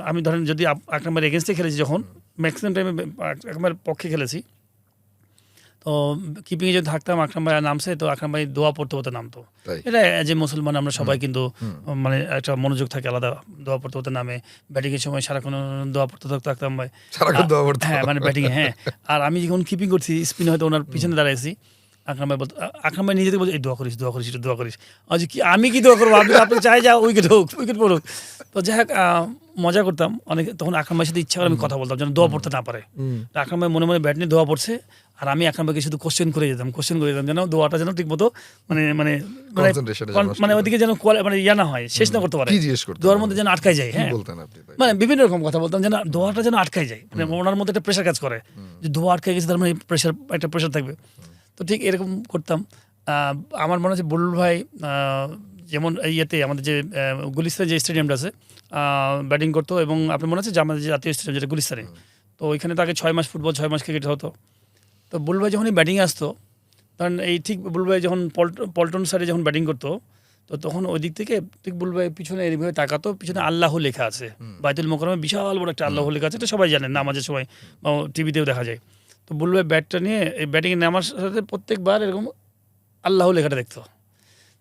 Speaker 2: আমি ধরেন যদি আকরাম ভাইয়ের এগেনস্টে খেলেছি, যখন ম্যাক্সিমাম টাইমে আকরাম ভাইয়ের পক্ষে খেলেছি, তো কিপিংয়ে যদি থাকতাম, আকরাম ভাই নামছে, তো আকরাম ভাই দোয়া পড়তে পড়তে নামতো। এটা যে মুসলমান আমরা সবাই কিন্তু মানে একটা মনোযোগ থাকে আলাদা, দোয়া পড়তে পড়তে নামে। ব্যাটিংয়ের সময় সারাক্ষণ দোয়া পড়তে থাকতো আকরাম ভাই, হ্যাঁ মানে ব্যাটিংয়ে। হ্যাঁ, আর আমি যখন কিপিং করছি, স্পিন হয়তো ওনার পিছনে দাঁড়াইছি, আকরাম ভাই বলতো, আকরাম ভাই নিজে থেকে বলছে, এই দোয়া করিস, একটু দোয়া করিস। কি আমি কি দোয়া করবো? আপনি চাই যা উইকেট হোক, উইকেট পড়ুক। তো যাই হোক, মজা করতাম অনেক। তখন আকরাম ভাইয়ের সাথে ইচ্ছা করে আমি কথা বলতাম যেন দোয়া পড়তে না পারে। আকরাম ভাই মনে মনে ব্যাট নিয়ে দোয়া পড়ছে, আর আমি আকরাম ভাইকে শুধু কোশ্চেন করে যেতাম যেন দোয়াটা যেন ঠিক মতো মানে মানে মানে ওইদিকে যেন মানে ইয়া না হয়, শেষ না করতে পারে, দোয়ার মধ্যে যেন আটকায় যায়। হ্যাঁ, মানে বিভিন্ন রকম কথা বলতাম যেন দোয়াটা যেন আটকায় যায়, মানে ওনার মধ্যে একটা প্রেশার কাজ করে যে দোয়া আটকায় গেছে, তার মানে একটা প্রেশার থাকবে। তো ঠিক এরকম করতাম। আমার মনে হচ্ছে বুলবুল ভাই যেমন ইয়েতে আমাদের যে গুলিস্তানে যে স্টেডিয়ামটা আছে, ব্যাটিং করতো, এবং আপনার মনে আছে যে আমাদের যে জাতীয় স্টেডিয়াম যেটা গুলিস্তানে, তো ওইখানে তাকে 6 মাস ফুটবল, 6 মাস ক্রিকেট হতো। তো বুলবুল ভাই যখনই ব্যাটিংয়ে আসতো, তখন এই ঠিক বুলবুল ভাই যখন পল্টন সাইডে যখন ব্যাটিং করতো, তো তখন ওই দিক থেকে ঠিক বুলবুল ভাই পিছনে এইভাবে তাকাতো, পিছনে আল্লাহ লেখা আছে, বাইতুল মোকাররমে বিশাল বড় একটা আল্লাহ লেখা আছে, এটা সবাই জানেন, নামাজের সময় টিভিতেও দেখা যায়। তো বুলবুল ভাই ব্যাটটা নিয়ে এই ব্যাটিংয়ে নামার সাথে প্রত্যেকবার এরকম আল্লাহ লেখাটা দেখতো।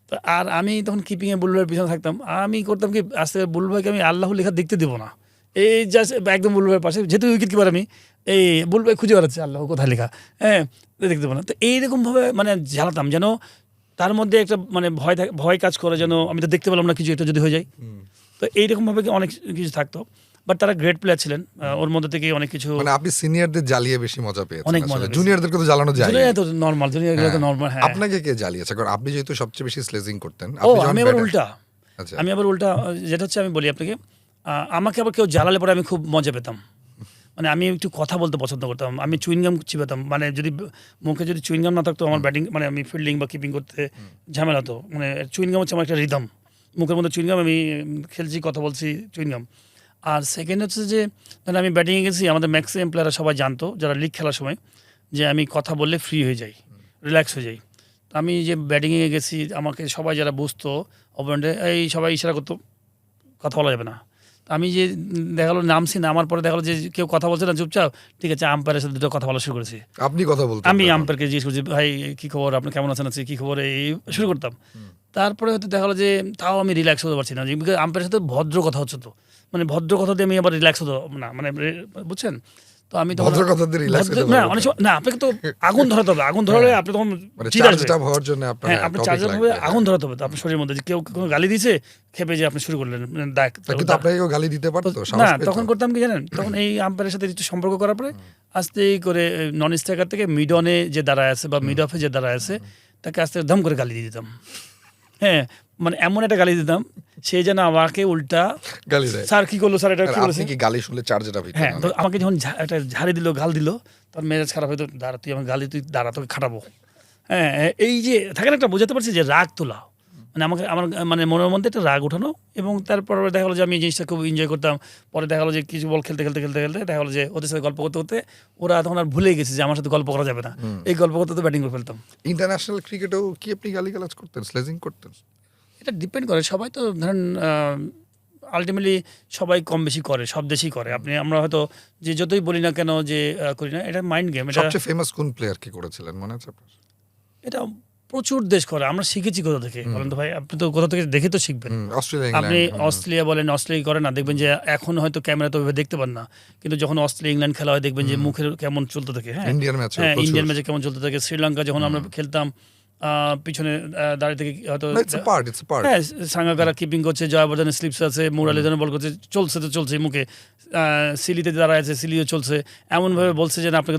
Speaker 2: তো আর আমি তখন কিপিংয়ে বুলবুল ভাইয়ের পিছনে থাকতাম, আমি করতাম কি, আস্তে বুলবুল ভাইকে আমি আল্লাহ লেখা দেখতে দেবো না, এই জাস্ট একদম বুলবুল ভাইয়ের পাশে, যেহেতু উইকেট কিপার আমি, এই বুলবুল ভাই খুঁজে বেড়াচ্ছে আল্লাহ কোথায় লেখা, হ্যাঁ দেখতে দেবো না। তো এইরকমভাবে মানে জ্বালাতাম যেন তার মধ্যে একটা মানে ভয় কাজ করে, যেন আমি তো দেখতে পেলাম না কিছু একটা যদি হয়ে যায়। তো এইরকমভাবে অনেক কিছু থাকতো, বাট তারা গ্রেট প্লেয়ার ছিলেন, ওর মধ্যে থেকে অনেক কিছু।
Speaker 1: মানে আপনি সিনিয়রদের জ্বালিয়ে বেশি মজা পেয়েছেন?
Speaker 2: অনেক মজা,
Speaker 1: জুনিয়রদেরকে তো জ্বালানো যায়,
Speaker 2: জুনিয়র তো নরমাল, জুনিয়রগুলো তো নরমাল। হ্যাঁ,
Speaker 1: আপনাকে কে জ্বালিয়েছে? কারণ আপনি যেহেতু সবচেয়ে বেশি স্লেজিং করতেন।
Speaker 2: আমি আবার উল্টা, যেটা হচ্ছে আমি বলি আপনাকে, আমাকে আবার কেউ জ্বালালে পরে আমি খুব মজা পেতাম। মানে আমি একটু কথা বলতে পছন্দ করতাম, আমি চুইংগাম চিবাতাম, মানে যদি মুখে যদি চুইংগাম না থাকতো, আমার ব্যাটিং মানে আমি ফিল্ডিং বা কিপিং করতে ঝামেলা হতো। মানে চুইংগাম হচ্ছে আমার একটা রিদম, মুখের মধ্যে চুইংগাম, আমি খেলছি, কথা বলছি, চুইংগাম। আর সেকেন্ড হচ্ছে যে ধরেন আমি ব্যাটিংয়ে গেছি, আমাদের ম্যাক্সিমাম প্লেয়াররা সবাই জানতো যারা লিগ খেলার সময় যে আমি কথা বললে ফ্রি হয়ে যাই, রিল্যাক্স হয়ে যাই। তো আমি যে ব্যাটিংয়ে গেছি আমাকে সবাই যারা বুঝতো অপোনেন্টে এই সবাই ইশারা করতো কথা বলা যাবে না। তো আমি যে দেখালো নামছি, নামার পরে দেখালো যে কেউ কথা বলছে না, চুপচাপ, ঠিক আছে, আম্পায়ারের সাথে দুটো কথা বলা শুরু করেছি।
Speaker 1: আপনি কথা বলতে
Speaker 2: আমি আম্পায়ারকে জিজ্ঞেস করছি, ভাই কী খবর, আপনি কেমন আছেন, কী খবর, এই শুরু করতাম। তারপরে হয়তো দেখালো যে তাও আমি রিল্যাক্স হতে পারছি না, বিকজ আম্পায়ারের সাথে ভদ্র কথা হচ্ছে, তো মানে ভদ্র কথা দিয়ে আমি আবার রিল্যাক্স হতো না, মানে বুঝছেন। তো আমি তখন
Speaker 1: ভদ্র কথা দিয়ে রিল্যাক্স হতে
Speaker 2: না,
Speaker 1: পারবেন
Speaker 2: অনেক সময় না, আপনাকে তো আগুন ধরাতে হবে, আগুন ধরালে আপনি তখন
Speaker 1: মানে
Speaker 2: চিৎ
Speaker 1: চার্জ
Speaker 2: আসবে।
Speaker 1: আপ হওয়ার জন্য আপনার
Speaker 2: হ্যাঁ, আপনি চার্জার হবে, আগুন ধরাতে হবে তো আপনার শরীরের মধ্যে, যে কেউ কোনো গালি দিয়েছে, খেপে যে আপনি শুরু করলেন, মানে দেখ।
Speaker 1: কিন্তু আপনাকে কেউ গালি দিতে পারতো, সাহস
Speaker 2: না,
Speaker 1: পেতো?
Speaker 2: তখন করতাম কি জানেন, তখন এই আম্পায়ারের সাথে একটু সম্পর্ক করার পরে আস্তে করে নন স্ট্রাইকার থেকে মিড অনে যে দাঁড়ায় আছে বা মিড অফে যে দাঁড়ায় আছে তাকে আস্তে ধম করে গালি দিয়ে দিতাম। হ্যাঁ, মানে এমন একটা গালি দিতাম সে যেন আমাকে উল্টা
Speaker 1: গালি দেয়।
Speaker 2: স্যার কি করলো, স্যার এটা
Speaker 1: আর
Speaker 2: কি বলেছে।
Speaker 1: আপনি কি গালি শুনলে চার্জ আপ হইতেন?
Speaker 2: হ্যাঁ, তো আমাকে যখন একটা ঝাড়ি দিল, গাল দিল, তখন মেজাজ খারাপ হয়তো, দাঁড়া তুই আমার গালি, তুই দাঁড়া, তোকে খাটাবো। হ্যাঁ, এই যে থাকে না একটা, বোঝাতে পারছি যে রাগ তোলা, মানে আমাকে আমার মানে মনের মধ্যে একটা রাগ ওঠানো। এবং তারপর দেখা গেলো যে আমি এই জিনিসটা খুব এনজয় করতাম। পরে দেখা গেলো যে কিছু বল খেলতে খেলতে খেলতে খেলতে দেখা গেলো যে ওদের সাথে গল্প করতে করতে ওরা তখন আর ভুলেই গেছে যে আমার সাথে গল্প করা যাবে না, এই গল্প করতে তো ব্যাটিং করে ফেলতাম।
Speaker 1: ইন্টারন্যাশনাল ক্রিকেটেও কি আপনি গালিগালাজ করতেন, স্লেজিং করতেন?
Speaker 2: এটা ডিপেন্ড করে, সবাই তো ধরেন আলটিমেটলি সবাই কম বেশি করে, সব দেশেই করে। আমরা হয়তো যে যতই বলি না কেন যে করি না, এটা মাইন্ড গেম। এটা
Speaker 1: সবচেয়ে ফেমাস কোন প্লেয়ার কি করেছিলেন মনে আছে আপনার?
Speaker 2: এটা প্রচুর দেশ করে, আমরা শিখেছি কোথা থেকে বলেন তো ভাই, আপনি তো কোথা থেকে দেখে তো শিখবেন।
Speaker 1: অস্ট্রেলিয়া,
Speaker 2: আপনি
Speaker 1: ইংল্যান্ড।
Speaker 2: অস্ট্রেলিয়া বলেন, অস্ট্রেলিয়া করে না, দেখবেন যে এখন হয়তো ক্যামেরা তো ওইভাবে দেখতে পান না, কিন্তু যখন অস্ট্রেলিয়া ইংল্যান্ড খেলা হয় দেখবেন যে মুখের কেমন চলতে থাকে। হ্যাঁ,
Speaker 1: ইন্ডিয়ান ম্যাচে
Speaker 2: হ্যাঁ, ইন্ডিয়ান ম্যাচে কেমন চলতে থাকে। শ্রীলঙ্কা যখন আমরা খেলতাম, পিছনে দাঁড়িয়ে থেকে হয়তো
Speaker 1: it's a part, it's a part.
Speaker 2: হ্যাঁ, সাঙ্গাকারা কিপিং করছে, জয়াবর্ধনের স্লিপস আছে, মুরালিধরন বল করছে, চলছে তো চলছে মুখে। সিলিতে দাঁড়ায় আছে, সিলিও চলছে, এমনভাবে বলছে যেন আপনাকে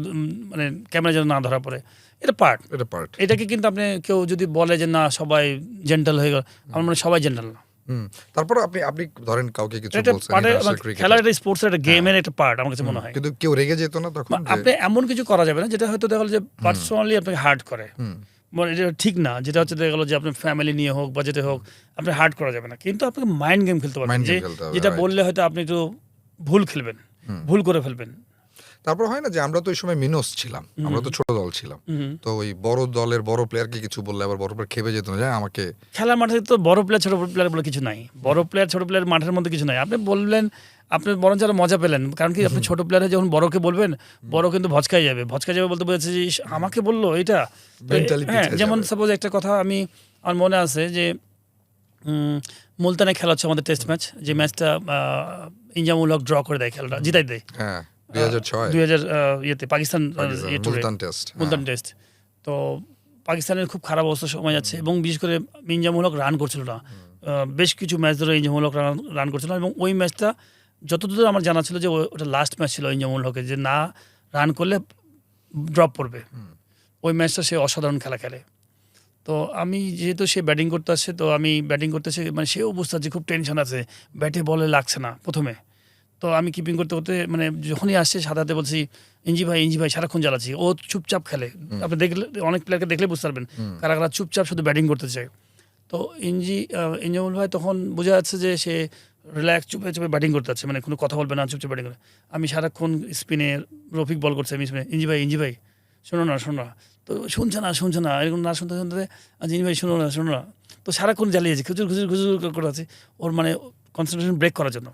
Speaker 2: মানে ক্যামেরা যেন না ধরা পড়ে। এটা পার্ট,
Speaker 1: এটা পার্ট।
Speaker 2: এটাকে কিন্তু আপনি কেউ যদি বলে যে না সবাই জেন্টাল হয়ে গেল, আমার মনে হয় সবাই জেন্টাল না।
Speaker 1: তারপর আপনি ধরেন কাউকে কিছু
Speaker 2: এটা
Speaker 1: বলছেন,
Speaker 2: পার্টের,
Speaker 1: ইন্টারন্যাশনাল ক্রিকেট,
Speaker 2: খেলার একটা স্পোর্টসের একটা গেমের একটা পার্ট আমার কাছে মনে হয়।
Speaker 1: কিন্তু কেউ রেগে যেত না তখন যে
Speaker 2: আপনি এমন কিছু করা যাবে না যেটা হয়তো দেখা গেলো যে পার্সোনালি আপনাকে হার্ট করে, মানে এটা ঠিক না। যেটা হচ্ছে দেখা গেলো যে আপনার ফ্যামিলি নিয়ে হোক বা যেটা হোক, আপনি হার্ট করা যাবে না, কিন্তু আপনাকে মাইন্ড গেম খেলতে পারবেন,
Speaker 1: Mind
Speaker 2: যে
Speaker 1: game খেলতে হবে,
Speaker 2: যেটা
Speaker 1: right.
Speaker 2: বললে হয়তো আপনি একটু ভুল খেলবেন, ভুল করে ফেলবেন।
Speaker 1: তারপর হয় না যে আমরা তো ওই সময় মিনস ছিলাম, আমরা তো ছোট দল ছিলাম, তো ওই বড় দলের বড় প্লেয়ারকে কিছু বললে আবার বড় প্লেয়ার খেপে যেত না, যে আমাকে
Speaker 2: খেলার মাঠে তো বড় প্লেয়ার ছোট প্লেয়ার বলে কিছু নাই, বড় প্লেয়ার ছোট প্লেয়ার মাঠের মধ্যে কিছু নাই। আপনি বললেন, আপনি বরঞ্চ আরো মজা পেলেন, কারণ কি আপনি ছোট প্লেয়ারে যখন বড়কে বলবেন, বড় কিন্তু ভচকাই যাবে বলতে বলেছে যে ইস, আমাকে বললো এটা।
Speaker 1: Mentally
Speaker 2: হ্যাঁ,
Speaker 1: পিছিয়ে
Speaker 2: যেমন
Speaker 1: যাবে।
Speaker 2: সাপোজ একটা কথা আমার মনে আছে যে মুলতানে খেলা হচ্ছে আমাদের টেস্ট ম্যাচ, যে ম্যাচটা ইনজামুল হক ড্র করে দেয়, খেলাটা জিতাই দেয়।
Speaker 1: হ্যাঁ 2006
Speaker 2: 2000 ইয়েতে পাকিস্তান
Speaker 1: মুলতান টেস্ট।
Speaker 2: মুলতান টেস্ট। তো পাকিস্তানের খুব খারাপ অবস্থা সময় যাচ্ছে, এবং বিশেষ করে ইনজামুল হক রান করছিল না, বেশ কিছু ম্যাচ ধরে ইনজামুল হক রান করছিল না। এবং ওই ম্যাচটা যতদূর আমার জানা ছিল যে ওটা লাস্ট ম্যাচ ছিল ইনজামুল হকের, যে না রান করলে ড্রপ পড়বে। ওই ম্যাচটা সে অসাধারণ খেলা খেলে। তো আমি যেহেতু সে ব্যাটিং করতে আসছে, তো আমি ব্যাটিং করতেছে, মানে সেও বুঝতে পারছি খুব টেনশন আছে, ব্যাটে বলে লাগছে না প্রথমে। তো আমি কিপিং করতে করতে মানে যখনই আসছে সাদাতে বলছি ইঞ্জি ভাই সারাক্ষণ জ্বালাচ্ছি, ও চুপচাপ খেলে। আপনি দেখলে অনেক প্লেয়ারকে দেখলে বুঝতে পারবেন কারা কারা চুপচাপ শুধু ব্যাটিং করতে চায়। তো ইঞ্জামুল ভাই তখন বোঝা যাচ্ছে যে সে রিল্যাক্স চুপে চুপে ব্যাটিং করতে যাচ্ছে, মানে কোনো কথা বলবে না, চুপচাপ ব্যাটিং করে। আমি সারাক্ষণ স্পিনে, রফিক বল করছে, আমি স্পিনে ইঞ্জি ভাই শোনো না। তো শুনছে না, এরকম না শুনতে ইঞ্জি ভাই শোনো না। তো সারাক্ষণ জ্বালিয়েছে, খুচুর করে আছে, ওর মানে কনসেন্ট্রেশন ব্রেক করার জন্য।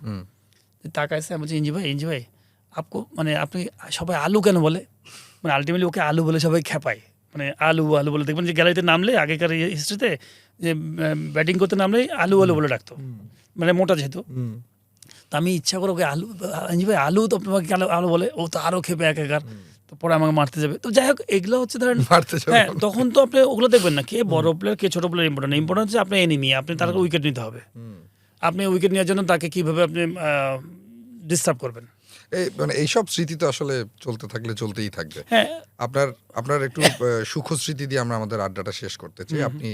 Speaker 2: তাকাইছে, আমি বলছি ইঞ্জি ভাই আপকো, মানে আপনি সবাই আলু কেন বলে, মানে আলটিমেটলি ওকে আলু বলে সবাই খেপায়, মানে আলু বলে। দেখবেন যে গ্যালারিতে নামলে আগেকার হিস্ট্রিতে যে ব্যাটিং করতে নামলেই আলু বলে ডাকতো, মানে মোটা যেহেতু। তো আমি ইচ্ছা করে ওকে ইঞ্জি ভাই আলু, তো আপনাকে কেন আলু বলে, ও তো আরও খেপে একাকার, তো পরে আমাকে মারতে যাবে। তো যাই হোক, এগুলো হচ্ছে ধরেন
Speaker 1: মারতে যাবে।
Speaker 2: হ্যাঁ, তখন তো আপনি ওগুলো দেখবেন না, কে বড় প্লেয়ার কে ছোট প্লেয়ার ইম্পর্টেন্ট হচ্ছে আপনার এনিমি, আপনি তার উইকেট নিতে হবে। আপনি উইকেট নেওয়ার জন্য তাকে কিভাবে আপনি ডিস্টার্ব করবেন।
Speaker 1: মানে এইসব স্মৃতি তো আসলে চলতে থাকলে চলতেই থাকবে।
Speaker 2: হ্যাঁ,
Speaker 1: আপনার একটু সুখ স্মৃতি দিয়ে আমরা আমাদের আড্ডাটা শেষ করতে চাই। আপনি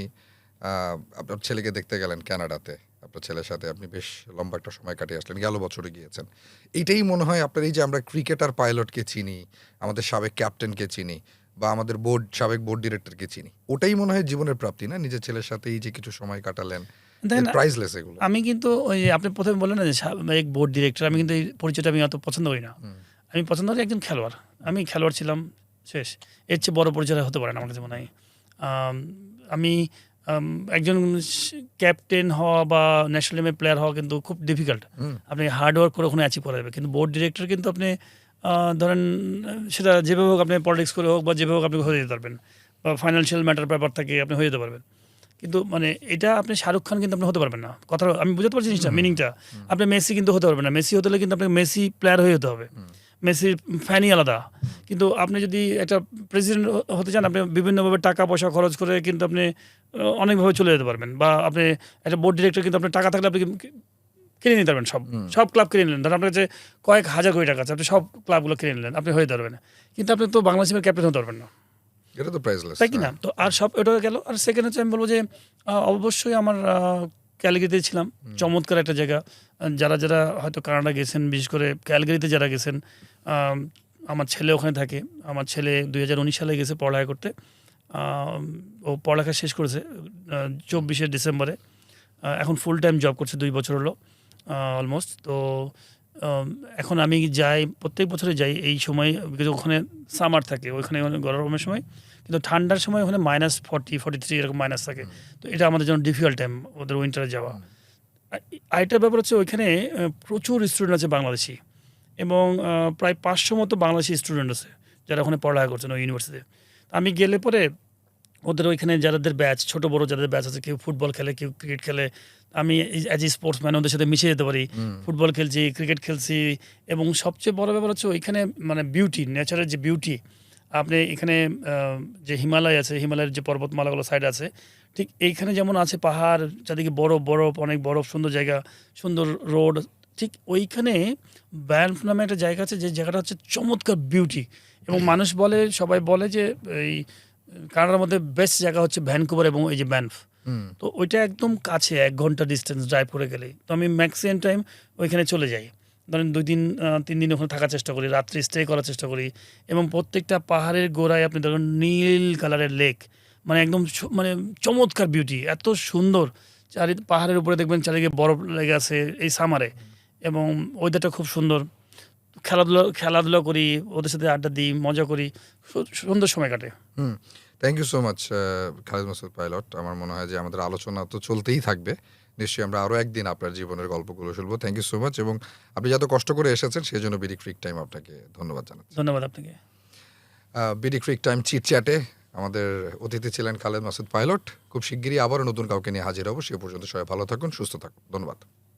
Speaker 1: আপনার ছেলেকে দেখতে গেলেন কানাডাতে, আপনার ছেলের সাথে আপনি বেশ লম্বা একটা সময় কাটিয়ে আসলেন, গেল বছরে গিয়েছেন। এইটাই মনে হয় আপনার, এই যে আমরা ক্রিকেটার পাইলটকে চিনি, আমাদের সাবেক ক্যাপ্টেনকে চিনি, বা আমাদের সাবেক বোর্ড ডিরেক্টরকে চিনি, ওটাই মনে হয় জীবনের প্রাপ্তি না? নিজের ছেলের সাথে এই যে কিছু সময় কাটালেন,
Speaker 2: দেখেন,
Speaker 1: প্রাইসলেস এগুলো।
Speaker 2: আমি কিন্তু ওই যে আপনি প্রথমে বললেন না যে সাবেক বোর্ড ডিরেক্টর, আমি কিন্তু এই পরিচয়টা আমি অত পছন্দ করি না। আমি পছন্দ করি একজন খেলোয়াড়। আমি খেলোয়াড় ছিলাম, শেষ। এর চেয়ে বড় পরিচয় হতে পারে না আমার কাছে মনে হয়। আমি একজন ক্যাপ্টেন হওয়া বা ন্যাশনাল টিমের প্লেয়ার হওয়া কিন্তু খুব ডিফিকাল্ট। আপনি হার্ড ওয়ার্ক করে ওখানে অ্যাচিভ করা যাবে, কিন্তু বোর্ড ডিরেক্টর কিন্তু আপনি ধরেন সেটা যেভাবে হোক, আপনি পলিটিক্স করে হোক বা যেভাবে হোক আপনি হয়ে যেতে পারবেন, বা ফাইন্যান্সিয়াল ম্যাটার ব্যাপার থাকে আপনি হয়ে যেতে পারবেন। কিন্তু মানে এটা আপনি শাহরুখ খান কিন্তু আপনি হতে পারবেন না। কথা আমি বুঝতে পারছি জিনিসটা, মিনিংটা। আপনি মেসি কিন্তু হতে পারবেন না। মেসি হতে হলে কিন্তু আপনাকে মেসি প্লেয়ার হয়ে যেতে হবে। মেসির ফ্যানই আলাদা। কিন্তু আপনি যদি একটা প্রেসিডেন্ট হতে চান, আপনি বিভিন্নভাবে টাকা পয়সা খরচ করে কিন্তু আপনি অনেকভাবে চলে যেতে পারবেন। বা আপনি একটা বোর্ড ডিরেক্টর, কিন্তু আপনার টাকা থাকলে আপনি কিনে নিতে পারবেন সব ক্লাব কিনে নিলেন। ধরেন আপনার কাছে কয়েক হাজার কোটি টাকা আছে, আপনি সব ক্লাবগুলো কিনে নিলেন, আপনি হয়ে যেতে পারবেন। কিন্তু আপনি তো বাংলাদেশ টিমের ক্যাপ্টেন হতে পারবেন না,
Speaker 1: এটা তো প্রাইসলেস,
Speaker 2: তাই কি না? তো আর সব এটা গেল। আর সেকেন্ড হচ্ছে আমি বলবো যে অবশ্যই আমার ক্যালগারিতে ছিলাম, চমৎকার একটা জায়গা। যারা যারা হয়তো কানাডা গেছেন, বিশেষ করে ক্যালগারিতে যারা গেছেন, আমার ছেলে ওখানে থাকে। আমার ছেলে 2019 সালে গেছে পড়ালেখা করতে। ও পড়ালেখা শেষ করেছে 24শে ডিসেম্বরে। এখন ফুল টাইম জব করছে, 2 বছর হলো অলমোস্ট। তো এখন আমি যাই, প্রত্যেক বছরে যাই এই সময়, বিকজ ওখানে সামার থাকে, ওইখানে গরমের সময়। কিন্তু ঠান্ডার সময় ওখানে -40, 43 এরকম মাইনাস থাকে। তো এটা আমাদের জন্য ডিফিকাল্ট টাইম, ওদের উইন্টারে যাওয়া। আরেকটা ব্যাপার হচ্ছে ওইখানে প্রচুর স্টুডেন্ট আছে বাংলাদেশি, এবং প্রায় 500 মতো বাংলাদেশি স্টুডেন্ট আছে যারা ওখানে পড়ালেখা করছেন ওই ইউনিভার্সিটিতে। আমি গেলে পরে ওদের ওইখানে যাদের ব্যাচ, ছোট বড় যাদের ব্যাচ আছে, কেউ ফুটবল খেলে, কেউ ক্রিকেট খেলে, আমি অ্যাজ এ স্পোর্টসম্যান ওদের সাথে মিশে যেতে পারি। ফুটবল খেলছি, ক্রিকেট খেলছি। এবং সবচেয়ে বড় ব্যাপার হচ্ছে ওইখানে মানে বিউটি, নেচারের যে বিউটি, আপনি এখানে যে হিমালয় আছে, হিমালয়ের যে পর্বতমালাগুলো সাইড আছে, ঠিক এইখানে যেমন আছে পাহাড়, চারদিকে বরফ বরফ, অনেক বরফ, সুন্দর জায়গা, সুন্দর রোড। ঠিক ওইখানে ব্যানফ নামে একটা জায়গা আছে, যে জায়গাটা হচ্ছে চমৎকার বিউটি। এবং মানুষ বলে, সবাই বলে যে এই কানাডার মধ্যে বেস্ট জায়গা হচ্ছে ভ্যানকুভার এবং এই যে ব্যানফ। তো ওইটা একদম কাছে, 1 ঘন্টা ডিস্টেন্স ড্রাইভ করে গেলেই। তো আমি ম্যাক্সিমাম টাইম ওইখানে চলে যাই। ধরেন 2 দিন 3 দিন ওখানে থাকার চেষ্টা করি, রাত্রি স্টে করার চেষ্টা করি। এবং প্রত্যেকটা পাহাড়ের গোড়ায় আপনি ধরেন নীল কালারের লেক, মানে একদম মানে চমৎকার বিউটি, এত সুন্দর। পাহাড়ের উপরে দেখবেন চারিদিকে বরফ লেগে আছে এই সামারে, এবং ওয়েদারটা খুব সুন্দর। খেলাধুলা করি, ওদের সাথে আড্ডা দিই, মজা করি, সুন্দর সময় কাটে।
Speaker 1: Thank you so much Khalid Masud pilot. আমার মনে হয় যে আমাদের আলোচনা তো চলতেই থাকবে, নিশ্চয়ই আমরা আরও একদিন আপনার জীবনের গল্পগুলো শুনবো। থ্যাংক ইউ সো মাচ, এবং আপনি যত কষ্ট করে এসেছেন সেই জন্য বিডি ক্রিক টাইম আপনাকে ধন্যবাদ জানাচ্ছি।
Speaker 2: ধন্যবাদ আপনাকে।
Speaker 1: বিডি ক্রিক টাইম চিট চ্যাটে আমাদের অতিথি ছিলেন খালেদ মাসুদ পাইলট। খুব শিগগিরই আবারও নতুন কাউকে নিয়ে হাজির হবো। সে পর্যন্ত সবাই ভালো থাকুন, সুস্থ থাকুন। ধন্যবাদ।